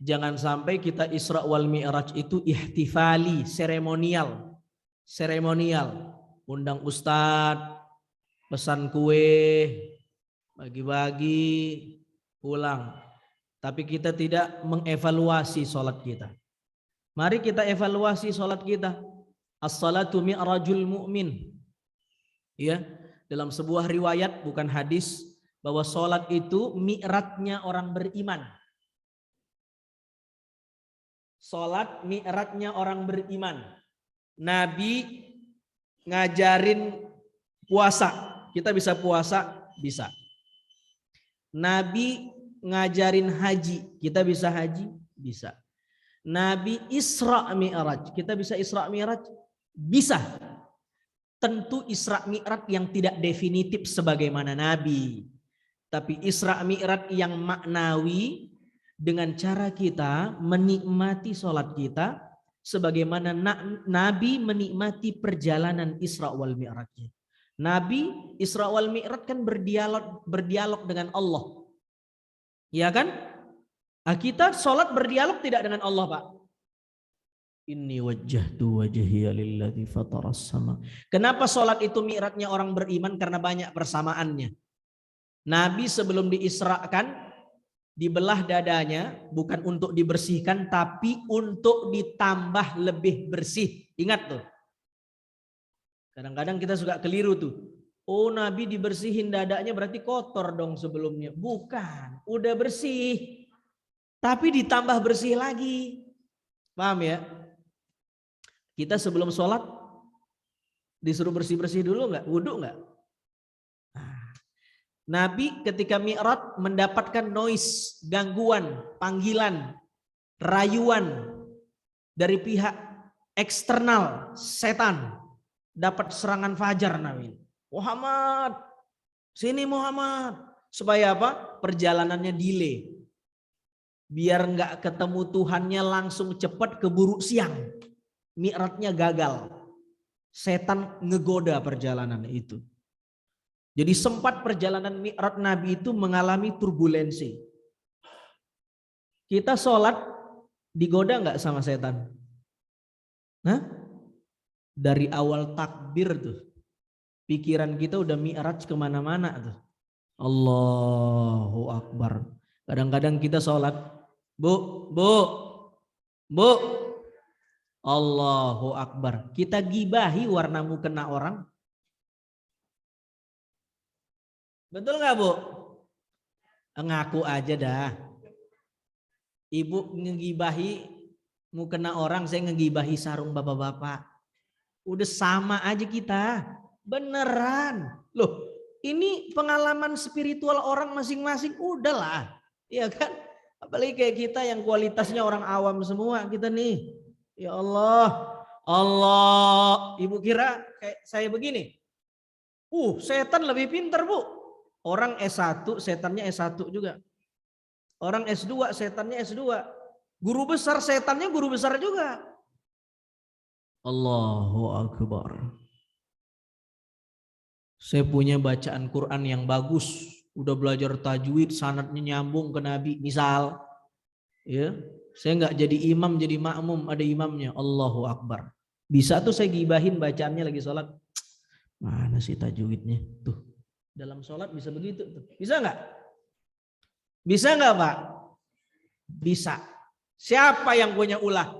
Jangan sampai kita Isra wal Mi'raj itu ihtifali, seremonial. Undang ustadz, pesan kue, bagi-bagi, pulang. Tapi kita tidak mengevaluasi sholat kita. Mari kita evaluasi sholat kita. As-salatu mi'rajul mu'min. Ya, dalam sebuah riwayat, bukan hadis, bahwa sholat itu mi'rajnya orang beriman. Sholat mi'rajnya orang beriman. Nabi ngajarin puasa. Kita bisa puasa, bisa. Nabi ngajarin haji, kita bisa haji, bisa. Nabi Isra Mi'raj, kita bisa Isra Mi'raj, bisa. Tentu Isra Mi'raj yang tidak definitif sebagaimana Nabi, tapi Isra Mi'raj yang maknawi dengan cara kita menikmati sholat kita sebagaimana Nabi menikmati perjalanan Isra wal Mi'rajnya. Nabi Isra wal Mi'raj kan berdialog dengan Allah. Ya kan? Nah, kita sholat berdialog tidak dengan Allah, Pak? Inni wajjahtu wajhiya lilladzi fataras sama. Kenapa sholat itu mi'rajnya orang beriman? Karena banyak persamaannya. Nabi sebelum diisrakan dibelah dadanya bukan untuk dibersihkan tapi untuk ditambah lebih bersih. Ingat tuh. Kadang-kadang kita suka keliru tuh. Oh, Nabi dibersihin dadanya berarti kotor dong sebelumnya. Bukan, udah bersih. Tapi ditambah bersih lagi. Paham ya? Kita sebelum sholat disuruh bersih-bersih dulu nggak? Wudhu nggak? Nabi ketika mi'raj mendapatkan noise, gangguan, panggilan, rayuan dari pihak eksternal, setan. Dapat serangan fajar Nabi. Muhammad, sini Muhammad. Supaya apa? Perjalanannya delay. Biar nggak ketemu Tuhannya langsung cepat keburu siang. Mi'rajnya gagal. Setan ngegoda perjalanan itu. Jadi sempat perjalanan mi'raj Nabi itu mengalami turbulensi. Kita sholat digoda nggak sama setan? Hah? Dari awal takbir tuh. Pikiran kita udah mi'raj kemana-mana tuh. Allahu Akbar. Kadang-kadang kita sholat. Bu. Allahu Akbar. Kita gibahi warna mukena orang. Betul nggak Bu? Ngaku aja dah. Ibu ngegibahi mukena orang, saya ngegibahi sarung bapak-bapak. Udah sama aja kita. Beneran. Loh, ini pengalaman spiritual orang masing-masing. Udahlah. Iya kan? Apalagi kayak kita yang kualitasnya orang awam semua kita nih. Ya Allah. Allah. Ibu kira kayak saya begini? Setan lebih pintar Bu. Orang S1 setannya S1 juga. Orang S2 setannya S2. Guru besar setannya guru besar juga. Allahu Akbar. Saya punya bacaan Quran yang bagus. Udah belajar tajwid, sanadnya nyambung ke Nabi. Misal. Ya, saya nggak jadi imam, jadi makmum, ada imamnya. Allahu Akbar. Bisa tuh saya gibahin bacaannya lagi sholat. Mana sih tajwidnya? Tuh. Dalam sholat bisa begitu tuh. Bisa nggak? Bisa nggak Pak? Bisa. Siapa yang punya ulah?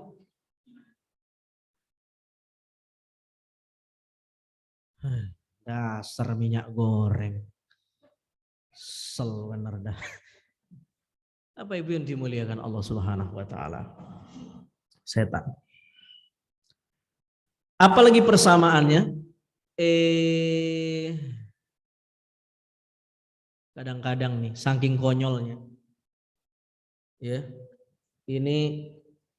Dasar minyak goreng. Sel bener dah. Apa ibu yang dimuliakan Allah Subhanahu wa taala? Setan. Apalagi persamaannya? Kadang-kadang nih saking konyolnya. Ya. Ini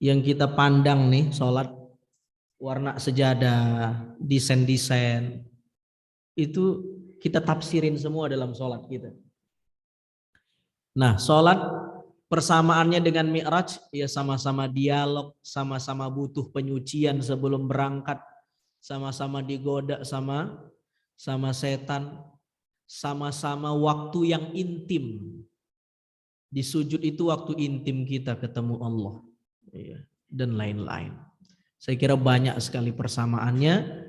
yang kita pandang nih sholat warna sejadah, desain-desain itu kita tafsirin semua dalam sholat kita. Nah, sholat persamaannya dengan mi'raj ya sama-sama dialog, sama-sama butuh penyucian sebelum berangkat, sama-sama digoda sama setan, sama-sama waktu yang intim. Di sujud itu waktu intim kita ketemu Allah dan lain-lain. Saya kira banyak sekali persamaannya.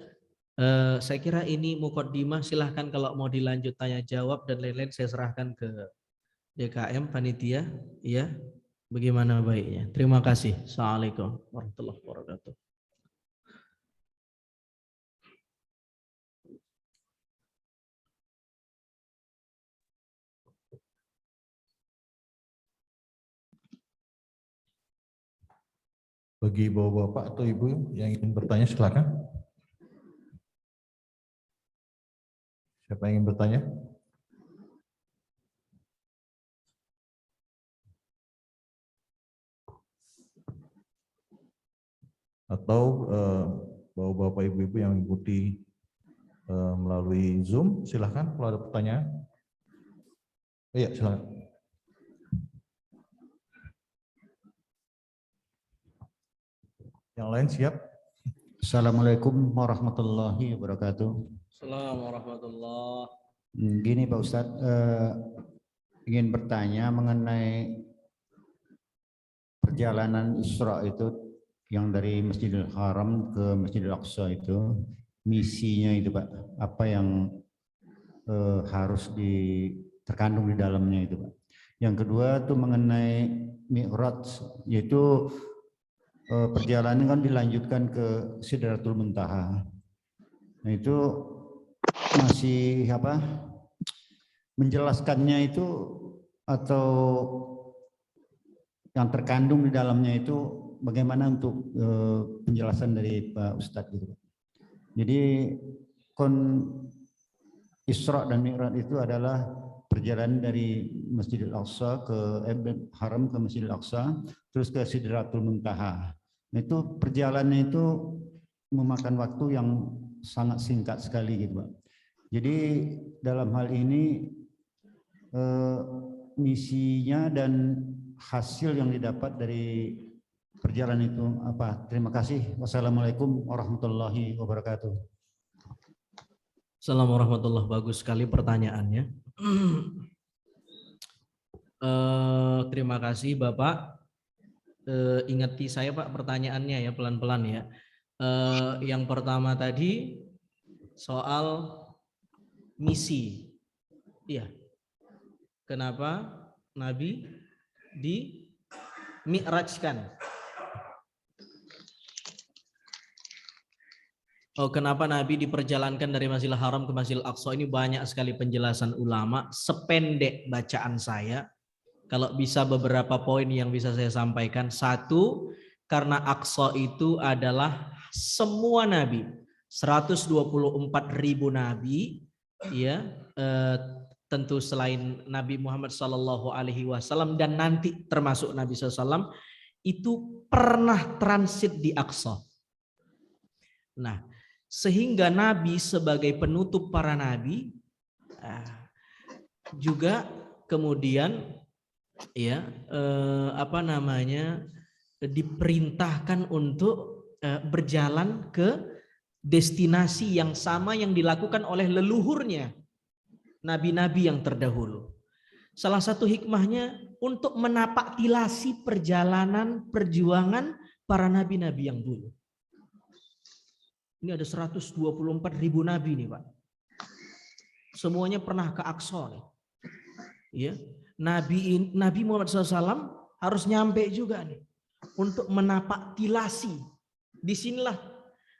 Saya kira ini muqaddimah, silahkan kalau mau dilanjut tanya jawab dan lain-lain saya serahkan ke DKM panitia, ya. Bagaimana baiknya? Terima kasih. Assalamualaikum warahmatullahi wabarakatuh. Bagi bapak-bapak atau ibu yang ingin bertanya silakan. Siapa yang ingin bertanya? Atau bapak ibu-ibu yang mengikuti melalui Zoom, silahkan kalau ada pertanyaan. Iya, silahkan. Yang lain siap? Assalamualaikum warahmatullahi wabarakatuh. Assalamualaikum warahmatullahi. Gini Pak Ustadz, ingin bertanya mengenai perjalanan Isra itu yang dari Masjidil Haram ke Masjidil Aqsa itu, misinya itu Pak, apa yang harus terkandung di dalamnya itu Pak. Yang kedua itu mengenai Mi'raj, yaitu perjalanan kan dilanjutkan ke Sidratul Muntaha. Nah itu masih apa? Menjelaskannya itu atau yang terkandung di dalamnya itu bagaimana untuk penjelasan dari Pak Ustadz gitu. Jadi Isra dan Mi'raj itu adalah perjalanan dari Masjidil Aqsa ke Haram ke Masjidil Aqsa, terus ke Sidratul Muntaha. Nah, itu perjalanannya itu memakan waktu yang sangat singkat sekali gitu Pak. Jadi dalam hal ini misinya dan hasil yang didapat dari perjalanan itu apa? Terima kasih. Wassalamualaikum warahmatullahi wabarakatuh. Assalamualaikum warahmatullahi wabarakatuh. Bagus sekali pertanyaannya. Terima kasih Bapak. Ingati saya Pak pertanyaannya ya, pelan-pelan ya. Yang pertama tadi soal misi. Iya. Kenapa Nabi di mi'rajkan? Oh, kenapa Nabi diperjalankan dari Masjidil Haram ke Masjidil Aqsa? Ini banyak sekali penjelasan ulama. Sependek bacaan saya, kalau bisa beberapa poin yang bisa saya sampaikan. Satu, karena Aqsa itu adalah semua Nabi, 124.000 Nabi, ya, tentu selain Nabi Muhammad SAW dan nanti termasuk Nabi SAW itu pernah transit di Aqsa. Nah, sehingga Nabi sebagai penutup para Nabi juga kemudian ya diperintahkan untuk berjalan ke destinasi yang sama yang dilakukan oleh leluhurnya nabi-nabi yang terdahulu. Salah satu hikmahnya untuk menapaktilasi perjalanan perjuangan para nabi-nabi yang dulu. Ini ada 124.000 nabi nih Pak. Semuanya pernah ke Aqsa nih. Ya, Nabi Muhammad SAW harus nyampe juga nih untuk menapaktilasi. Disinilah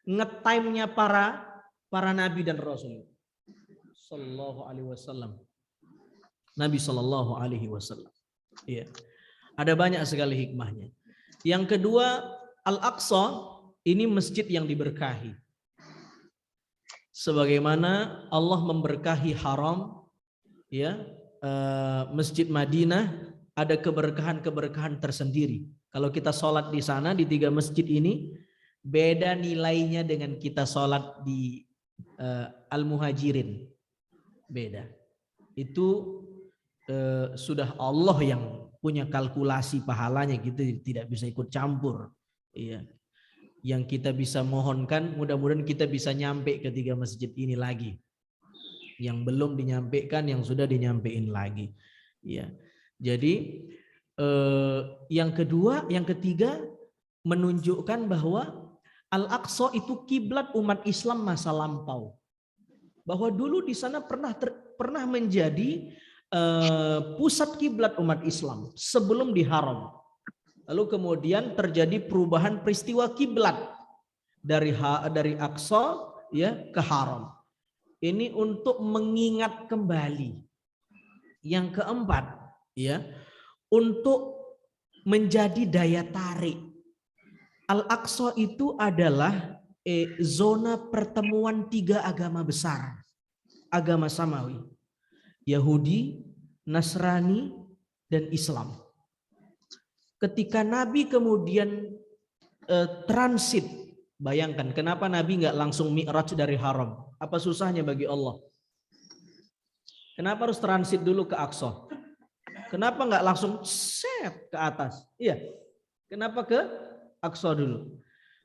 nge-time-nya para nabi dan rasul. Sallallahu alaihi wasallam. Nabi sallallahu alaihi wasallam. Iya. Ada banyak sekali hikmahnya. Yang kedua, Al-Aqsa ini masjid yang diberkahi. Sebagaimana Allah memberkahi Haram, ya, Masjid Madinah ada keberkahan-keberkahan tersendiri. Kalau kita sholat di sana di 3 masjid ini beda nilainya dengan kita sholat di Al-Muhajirin. Beda. Itu sudah Allah yang punya kalkulasi pahalanya, kita tidak bisa ikut campur. Iya. Yang kita bisa mohonkan, mudah-mudahan kita bisa nyampe ke 3 masjid ini lagi. Yang belum dinyampaikan, yang sudah dinyampein lagi. Ya. Jadi yang kedua, yang ketiga menunjukkan bahwa Al-Aqsa itu kiblat umat Islam masa lampau. Bahwa dulu di sana pernah menjadi pusat kiblat umat Islam sebelum di Haram. Lalu kemudian terjadi perubahan peristiwa kiblat dari Aqsa ya ke Haram. Ini untuk mengingat kembali. Yang keempat, ya, untuk menjadi daya tarik. Al-Aqsa itu adalah zona pertemuan 3 agama besar. agama samawi. Yahudi, Nasrani, dan Islam. Ketika Nabi kemudian transit, bayangkan kenapa Nabi nggak langsung mi'raj dari haram? Apa susahnya bagi Allah? Kenapa harus transit dulu ke Aqsa? Kenapa nggak langsung set ke atas? Iya, kenapa ke Aqsa dulu?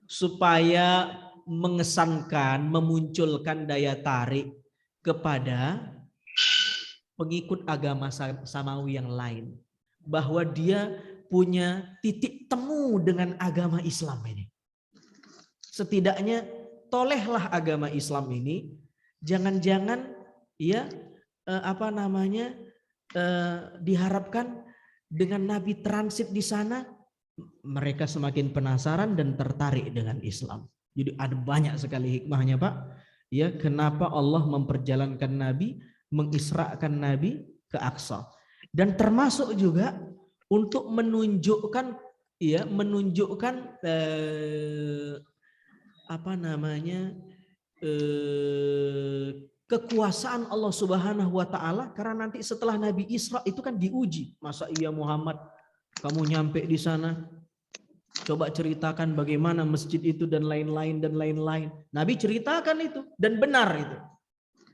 Supaya mengesankan, memunculkan daya tarik kepada pengikut agama samawi yang lain. Bahwa dia punya titik temu dengan agama Islam ini. Setidaknya tolehlah agama Islam ini, jangan-jangan ya diharapkan dengan Nabi transit di sana mereka semakin penasaran dan tertarik dengan Islam. Jadi ada banyak sekali hikmahnya, Pak. Ya, kenapa Allah memperjalankan Nabi, mengisrakan Nabi ke Aqsa. Dan termasuk juga untuk menunjukkan kekuasaan Allah Subhanahu wa taala, karena nanti setelah Nabi Isra itu kan diuji. Masa iya Muhammad kamu nyampe di sana? Coba ceritakan bagaimana masjid itu dan lain-lain dan lain-lain. Nabi ceritakan itu dan benar itu.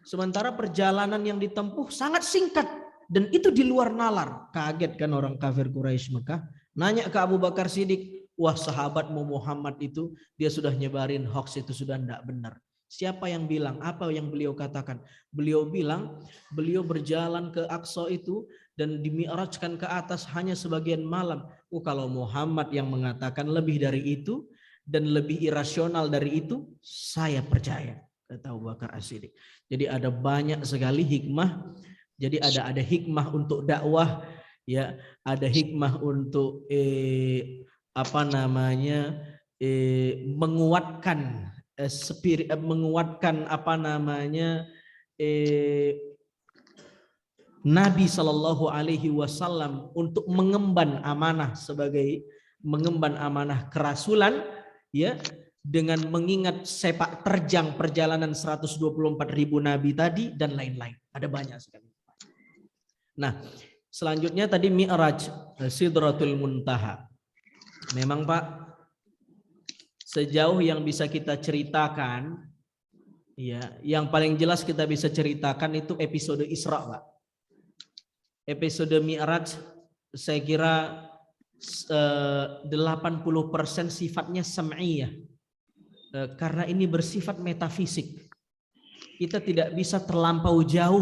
Sementara perjalanan yang ditempuh sangat singkat dan itu di luar nalar. Kaget kan orang kafir Quraisy Mekah. Nanya ke Abu Bakar Siddiq, wah sahabatmu Muhammad itu dia sudah nyebarin hoax, itu sudah tidak benar. Siapa yang bilang? Apa yang beliau katakan? Beliau bilang beliau berjalan ke Aqsa itu dan dimi'rajkan ke atas hanya sebagian malam. Kalau Muhammad yang mengatakan lebih dari itu dan lebih irasional dari itu, saya percaya, kata Abu Bakar As-Siddiq. Jadi ada banyak sekali hikmah. Jadi ada hikmah untuk dakwah, ya, ada hikmah untuk menguatkan Nabi Shallallahu Alaihi Wasallam untuk mengemban amanah kerasulan, ya, dengan mengingat sepak terjang perjalanan 124.000 nabi tadi dan lain-lain. Ada banyak sekali. Nah, selanjutnya tadi Mi'raj, Sidratul Muntaha. Memang Pak, sejauh yang bisa kita ceritakan, ya, yang paling jelas kita bisa ceritakan itu episode Isra, Pak. Episode Mi'raj saya kira 80% sifatnya sam'iyah. Karena ini bersifat metafisik. Kita tidak bisa terlampau jauh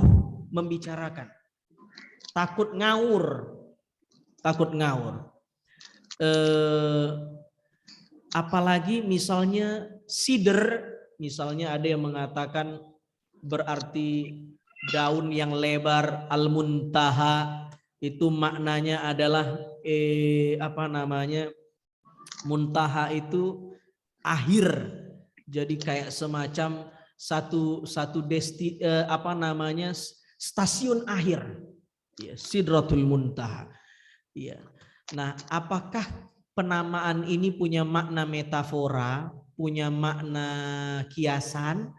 membicarakan. Takut ngawur. Apalagi misalnya sidr, misalnya ada yang mengatakan berarti daun yang lebar, al-muntaha, itu maknanya adalah muntaha itu akhir. Jadi kayak semacam stasiun akhir. Ya, Sidratul Muntaha. Ya. Nah, apakah penamaan ini punya makna metafora, punya makna kiasan,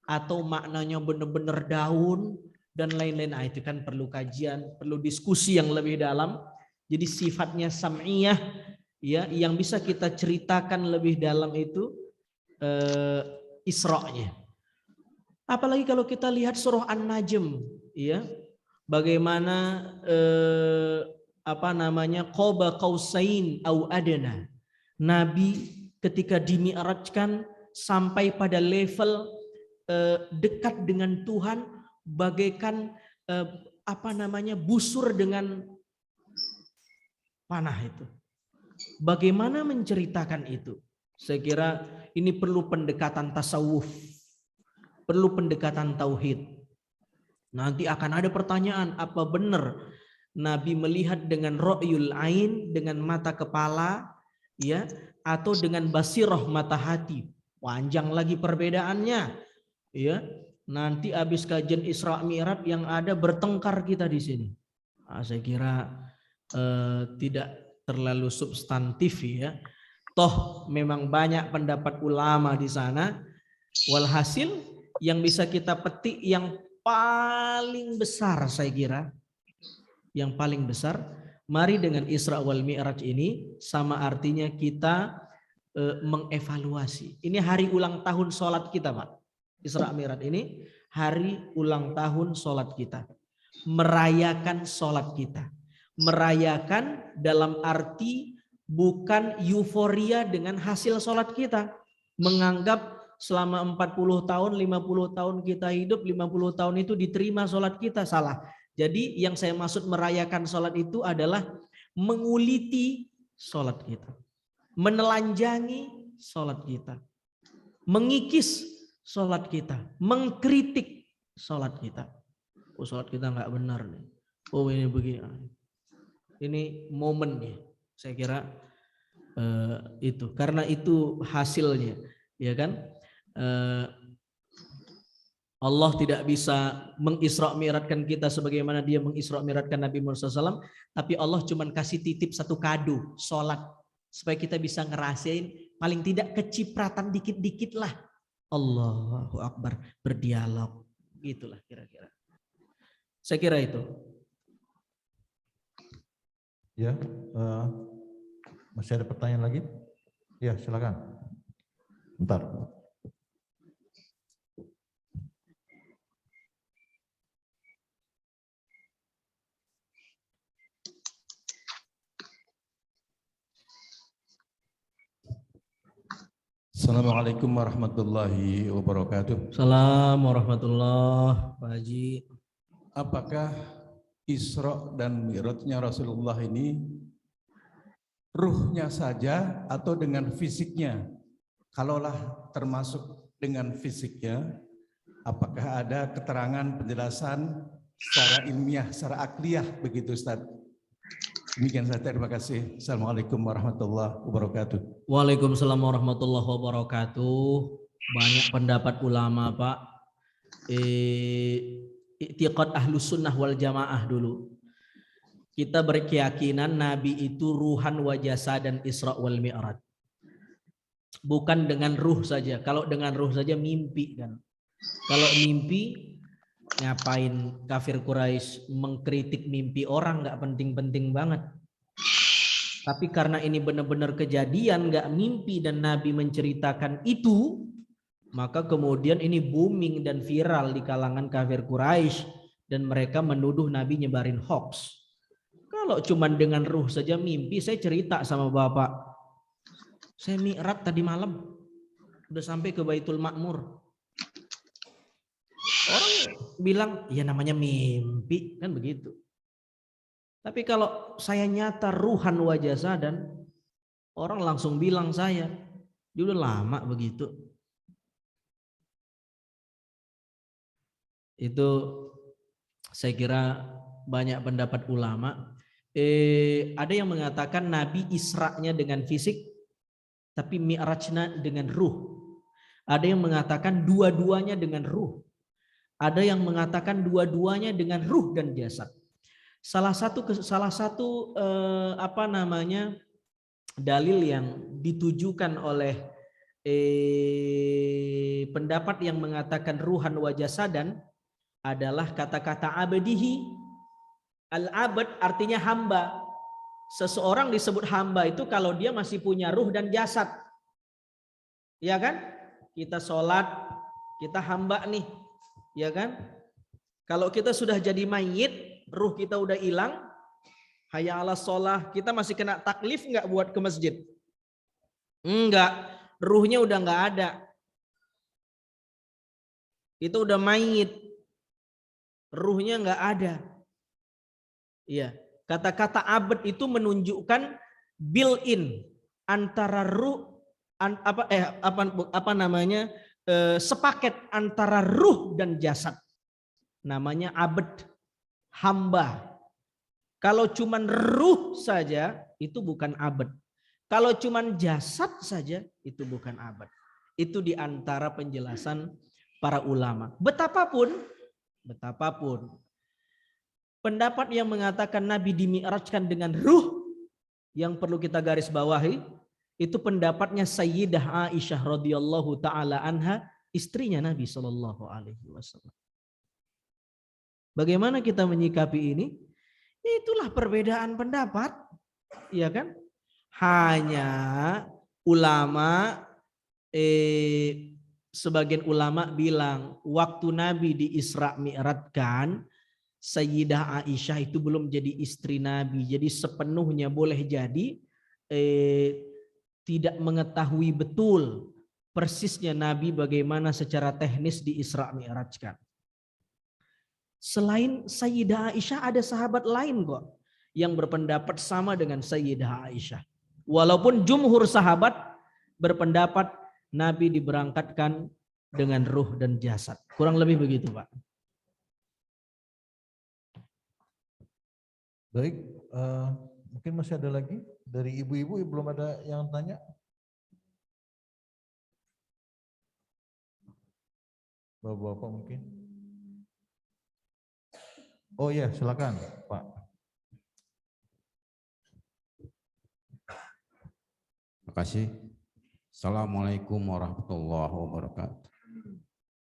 atau maknanya benar-benar daun dan lain-lain? Itu kan perlu kajian, perlu diskusi yang lebih dalam. Jadi sifatnya sam'iyah, ya, yang bisa kita ceritakan lebih dalam itu Isra-nya. Apalagi kalau kita lihat surah An-Najm, ya, bagaimana qaba qausain au adna. Nabi ketika dimi'rajkan sampai pada level dekat dengan Tuhan, bagaikan busur dengan panah itu. Bagaimana menceritakan itu? Saya kira ini perlu pendekatan tasawuf, perlu pendekatan tauhid. Nanti akan ada pertanyaan, apa benar Nabi melihat dengan ro'yul ain, dengan mata kepala, ya, atau dengan basirah mata hati? Panjang lagi perbedaannya, ya. Nanti habis kajian Isra Mi'raj yang ada bertengkar kita di sini. Saya kira tidak terlalu substantif, ya. Toh memang banyak pendapat ulama di sana. Walhasil yang bisa kita petik yang paling besar saya kira, yang paling besar, mari dengan Isra wal Mi'raj ini sama artinya kita mengevaluasi. Ini hari ulang tahun sholat kita, Pak. Isra Mi'raj ini hari ulang tahun sholat kita. Merayakan sholat kita. Merayakan dalam arti bukan euforia dengan hasil sholat kita. Menganggap selama 40 tahun, 50 tahun kita hidup, 50 tahun itu diterima sholat kita. Salah. Jadi yang saya maksud merayakan sholat itu adalah menguliti sholat kita. Menelanjangi sholat kita. Mengikis sholat kita. Mengkritik sholat kita. Oh, sholat kita nggak benar nih. Oh, ini begini. Ini momennya. Saya kira itu. Karena itu hasilnya. Ya kan? Allah tidak bisa mengisra mi'rajkan kita sebagaimana dia mengisra mi'rajkan Nabi Muhammad SAW, tapi Allah cuma kasih titip satu kado, sholat, supaya kita bisa ngerasain paling tidak kecipratan dikit-dikit lah. Allahu Akbar, berdialog, gitulah kira-kira. Saya kira itu. Ya, masih ada pertanyaan lagi? Ya, silakan. Bentar. Assalamualaikum warahmatullahi wabarakatuh. Assalamualaikum warahmatullahi wabarakatuh, Pak Haji. Apakah Isra dan Mi'rajnya Rasulullah ini ruhnya saja atau dengan fisiknya? Kalaulah termasuk dengan fisiknya, apakah ada keterangan penjelasan secara ilmiah, secara akliyah begitu Ustaz? Demikian saja, terima kasih. Assalamualaikum warahmatullahi wabarakatuh. Waalaikumsalam warahmatullahi wabarakatuh. Banyak pendapat ulama, Pak. I'tiqad ahlus sunnah wal jamaah dulu. Kita berkeyakinan Nabi itu ruhan wa jasadan Isra wal Mi'raj. Bukan dengan ruh saja. Kalau dengan ruh saja mimpi kan. Kalau mimpi, ngapain kafir Quraisy mengkritik mimpi orang, nggak penting-penting banget. Tapi karena ini benar-benar kejadian, nggak mimpi dan Nabi menceritakan itu, maka kemudian ini booming dan viral di kalangan kafir Quraisy dan mereka menuduh Nabi nyebarin hoax. Kalau cuman dengan ruh saja mimpi, saya cerita sama Bapak, saya mi'raj tadi malam, udah sampai ke Baitul Ma'mur. Orang bilang, ya namanya mimpi, kan begitu. Tapi kalau saya nyata ruhan wa jasadan, orang langsung bilang saya, dia udah lama begitu. Itu saya kira banyak pendapat ulama. Ada yang mengatakan Nabi Isra-nya dengan fisik, tapi Mi'rajnya dengan ruh. Ada yang mengatakan dua-duanya dengan ruh. Ada yang mengatakan dua-duanya dengan ruh dan jasad. Salah satu dalil yang ditujukan oleh pendapat yang mengatakan ruhan wa jasadan adalah kata-kata abdihi. Al-abd artinya hamba. Seseorang disebut hamba itu kalau dia masih punya ruh dan jasad. Ya kan? Kita sholat, kita hamba nih. Ya kan? Kalau kita sudah jadi mayit, ruh kita udah hilang, hayya ala sholah, kita masih kena taklif nggak buat ke masjid? Enggak, ruhnya udah nggak ada. Itu udah mayit, ruhnya nggak ada. Iya, kata-kata abad itu menunjukkan built-in antara ruh, sepaket antara ruh dan jasad. Namanya abd, hamba. Kalau cuman ruh saja itu bukan abd. Kalau cuman jasad saja itu bukan abd. Itu diantara penjelasan para ulama. Betapapun pendapat yang mengatakan Nabi dimi'rajkan dengan ruh, yang perlu kita garis bawahi, itu pendapatnya Sayyidah Aisyah radhiyallahu taala anha, istrinya Nabi sallallahu alaihi wasallam. Bagaimana kita menyikapi ini? Itulah perbedaan pendapat, ya kan? Hanya ulama, sebagian ulama bilang waktu Nabi di Isra Mi'rajkan, Sayyidah Aisyah itu belum jadi istri Nabi, jadi sepenuhnya boleh jadi tidak mengetahui betul persisnya Nabi bagaimana secara teknis di Isra Mi'rajkan. Selain Sayyidah Aisyah ada sahabat lain kok yang berpendapat sama dengan Sayyidah Aisyah. Walaupun jumhur sahabat berpendapat Nabi diberangkatkan dengan ruh dan jasad. Kurang lebih begitu, Pak. Baik, mungkin masih ada lagi dari ibu-ibu, belum ada yang tanya? Bapak-bapak mungkin? Oh ya, silakan, Pak. Terima kasih. Assalamualaikum warahmatullahi wabarakatuh.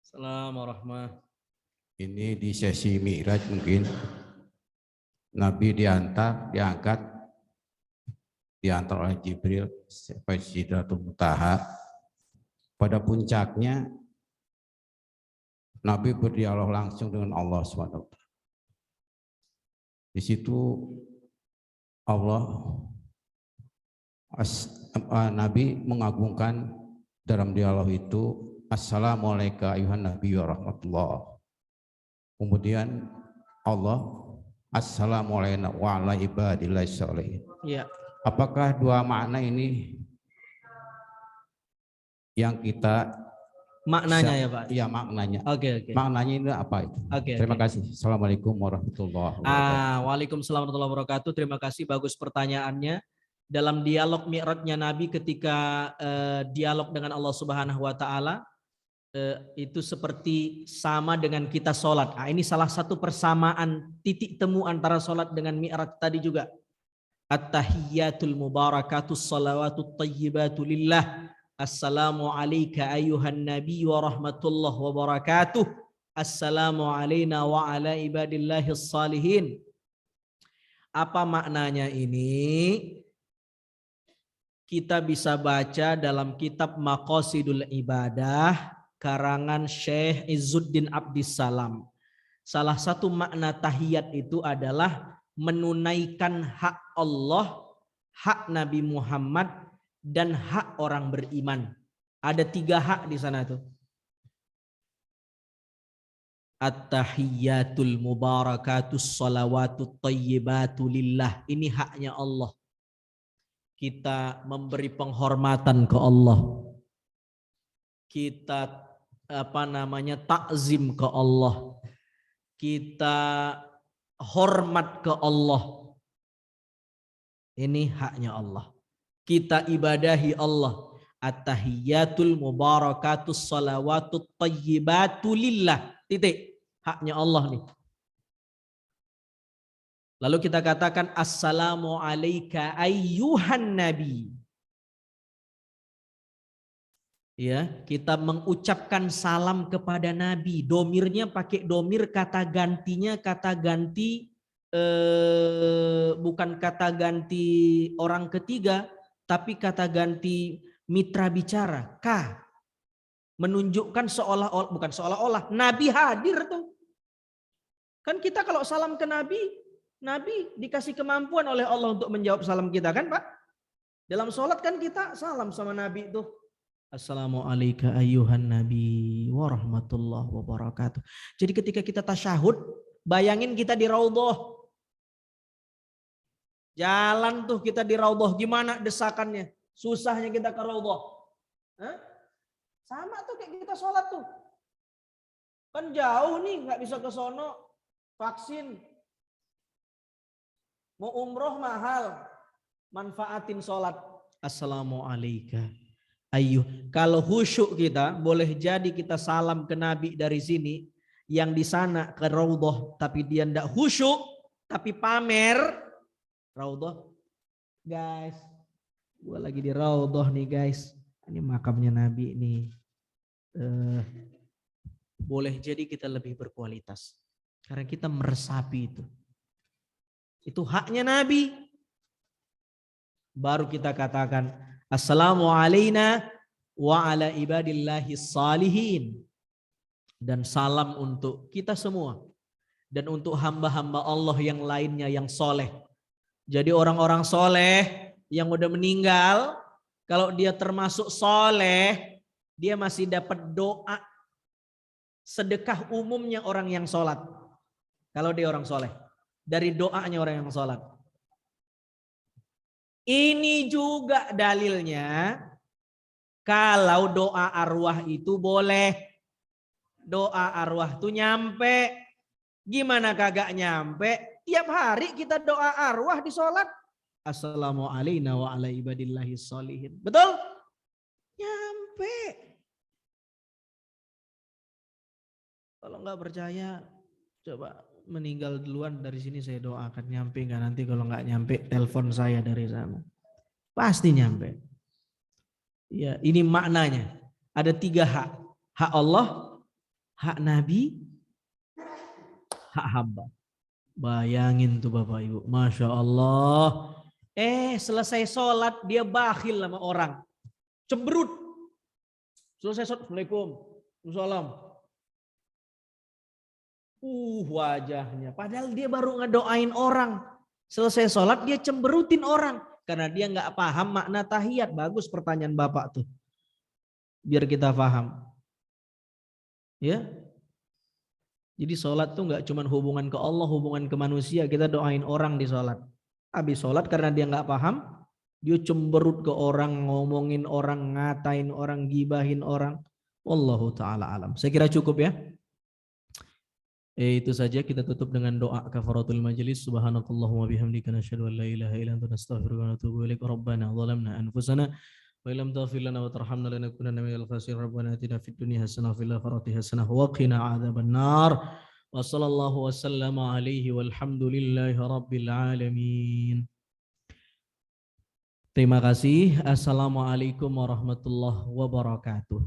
Assalamualaikum warahmatullahi. Ini di sesi Mi'raj mungkin Nabi diangkat oleh Jibril sampai Sidratul Muntaha. Pada puncaknya Nabi berdialog langsung dengan Allah SWT. Di situ Nabi mengagungkan dalam dialog itu, Assalamualaikum ayuhan Nabi wa rahmatullah. Kemudian Allah, Assalamualaikum wa ala ibadillahi sholihin. Ya. Apakah dua makna ini yang kita Maknanya ya Pak? Iya, maknanya. Oke. Maknanya ini apa itu? Terima kasih. Assalamualaikum warahmatullahi wabarakatuh. Waalaikumsalam warahmatullahi wabarakatuh. Terima kasih, bagus pertanyaannya. Dalam dialog Mi'rajnya Nabi ketika dialog dengan Allah Subhanahu wa taala, itu seperti sama dengan kita sholat. Ini salah satu persamaan titik temu antara sholat dengan Mi'raj tadi juga. At-tahiyyatul mubarakatus salawatut tayyibatu lillah. Assalamu alayka ayuhan nabi wa rahmatullah wa barakatuh. Assalamu alayna wa ala ibadillahis salihin. Apa maknanya ini? Kita bisa baca dalam kitab Maqasidul Ibadah karangan Syekh Izzuddin Abdissalam. Salah satu makna tahiyat itu adalah menunaikan hak Allah, hak Nabi Muhammad, dan hak orang beriman. Ada 3 hak di sana tuh. At-tahiyyatul mubarakatus salawatut tayyibatu lillah. Ini haknya Allah. Kita memberi penghormatan ke Allah. Kita takzim ke Allah. Kita hormat ke Allah. Ini haknya Allah. Kita ibadahi Allah. At-tahiyyatul mubarakatus salawatut tayyibatu lillah. Titik. Haknya Allah nih. Lalu kita katakan assalamu alayka ayyuhan nabi. Ya, kita mengucapkan salam kepada Nabi. Domirnya pakai domir, kata gantinya kata ganti bukan kata ganti orang ketiga, tapi kata ganti mitra bicara. K. Menunjukkan seolah-olah, bukan seolah-olah, Nabi hadir tuh. Kan kita kalau salam ke Nabi, Nabi dikasih kemampuan oleh Allah untuk menjawab salam kita kan Pak? Dalam sholat kan kita salam sama Nabi tuh. Assalamualaikum ayyuhan nabi wa rahmatullah wa barakatuh. Jadi ketika kita tasyahud, bayangin kita di raudhah. Jalan tuh kita di raudhah, gimana desakannya? Susahnya kita ke raudhah. Sama tuh kayak kita sholat tuh. Kan jauh nih, nggak bisa ke sono. Vaksin. Mau umroh mahal. Manfaatin sholat. Assalamualaikum. Ayo, kalau khusyuk kita, boleh jadi kita salam ke Nabi dari sini, yang di sana ke raudhah, tapi dia ndak khusyuk, tapi pamer. Raudhah, guys, gue lagi di raudhah nih guys, ini makamnya Nabi nih. Boleh jadi kita lebih berkualitas. Karena kita meresapi itu. Itu haknya Nabi. Baru kita katakan assalamu alayna wa ala ibadillahi salihin. Dan salam untuk kita semua. Dan untuk hamba-hamba Allah yang lainnya yang soleh. Jadi orang-orang soleh yang udah meninggal, kalau dia termasuk soleh, dia masih dapat doa sedekah umumnya orang yang sholat. Kalau dia orang soleh. Dari doanya orang yang sholat. Ini juga dalilnya, kalau doa arwah itu boleh. Doa arwah itu nyampe. Gimana kagak nyampe? Tiap hari kita doa arwah di sholat. Assalamu alayna wa ala ibadillahi sholihin. Betul? Nyampe. Kalau nggak percaya, coba meninggal duluan dari sini saya doakan. Nyampe nggak nanti? Kalau nggak nyampe, telepon saya dari sana. Pasti nyampe. Ya, ini maknanya. Ada 3 hak. Hak Allah, hak Nabi, hak hamba. Bayangin tuh Bapak Ibu. Masya Allah. Selesai sholat dia bakhil sama orang. Cemberut. Selesai sholat. Assalamualaikum. Waalaikumsalam. Wajahnya. Padahal dia baru ngedoain orang. Selesai sholat dia cemberutin orang. Karena dia nggak paham makna tahiyat. Bagus pertanyaan Bapak tuh. Biar kita paham. Ya. Jadi sholat tuh nggak cuma hubungan ke Allah, hubungan ke manusia. Kita doain orang di sholat. Habis sholat karena dia nggak paham, dia cemberut ke orang, ngomongin orang, ngatain orang, gibahin orang. Wallahu ta'ala alam. Saya kira cukup ya. Itu saja, kita tutup dengan doa kafaratul majlis. Subhanakallahumma bihamdika nasyhadu an la ilaha illa anta nastaghfiruka wa natubu ilaik. Rabbana zalamna anfusana wa illam taghfir lana wa tarhamna lanakunanna minal khasirin. Rabbana atina fid dunya hasanah wa fil akhirati hasanah wa qina adzabannar. Wa sallallahu wa sallama alaihi walhamdulillahi rabbil alamin. Terima kasih. Assalamualaikum warahmatullahi wabarakatuh.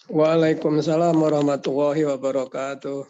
Waalaikumsalam warahmatullahi wabarakatuh.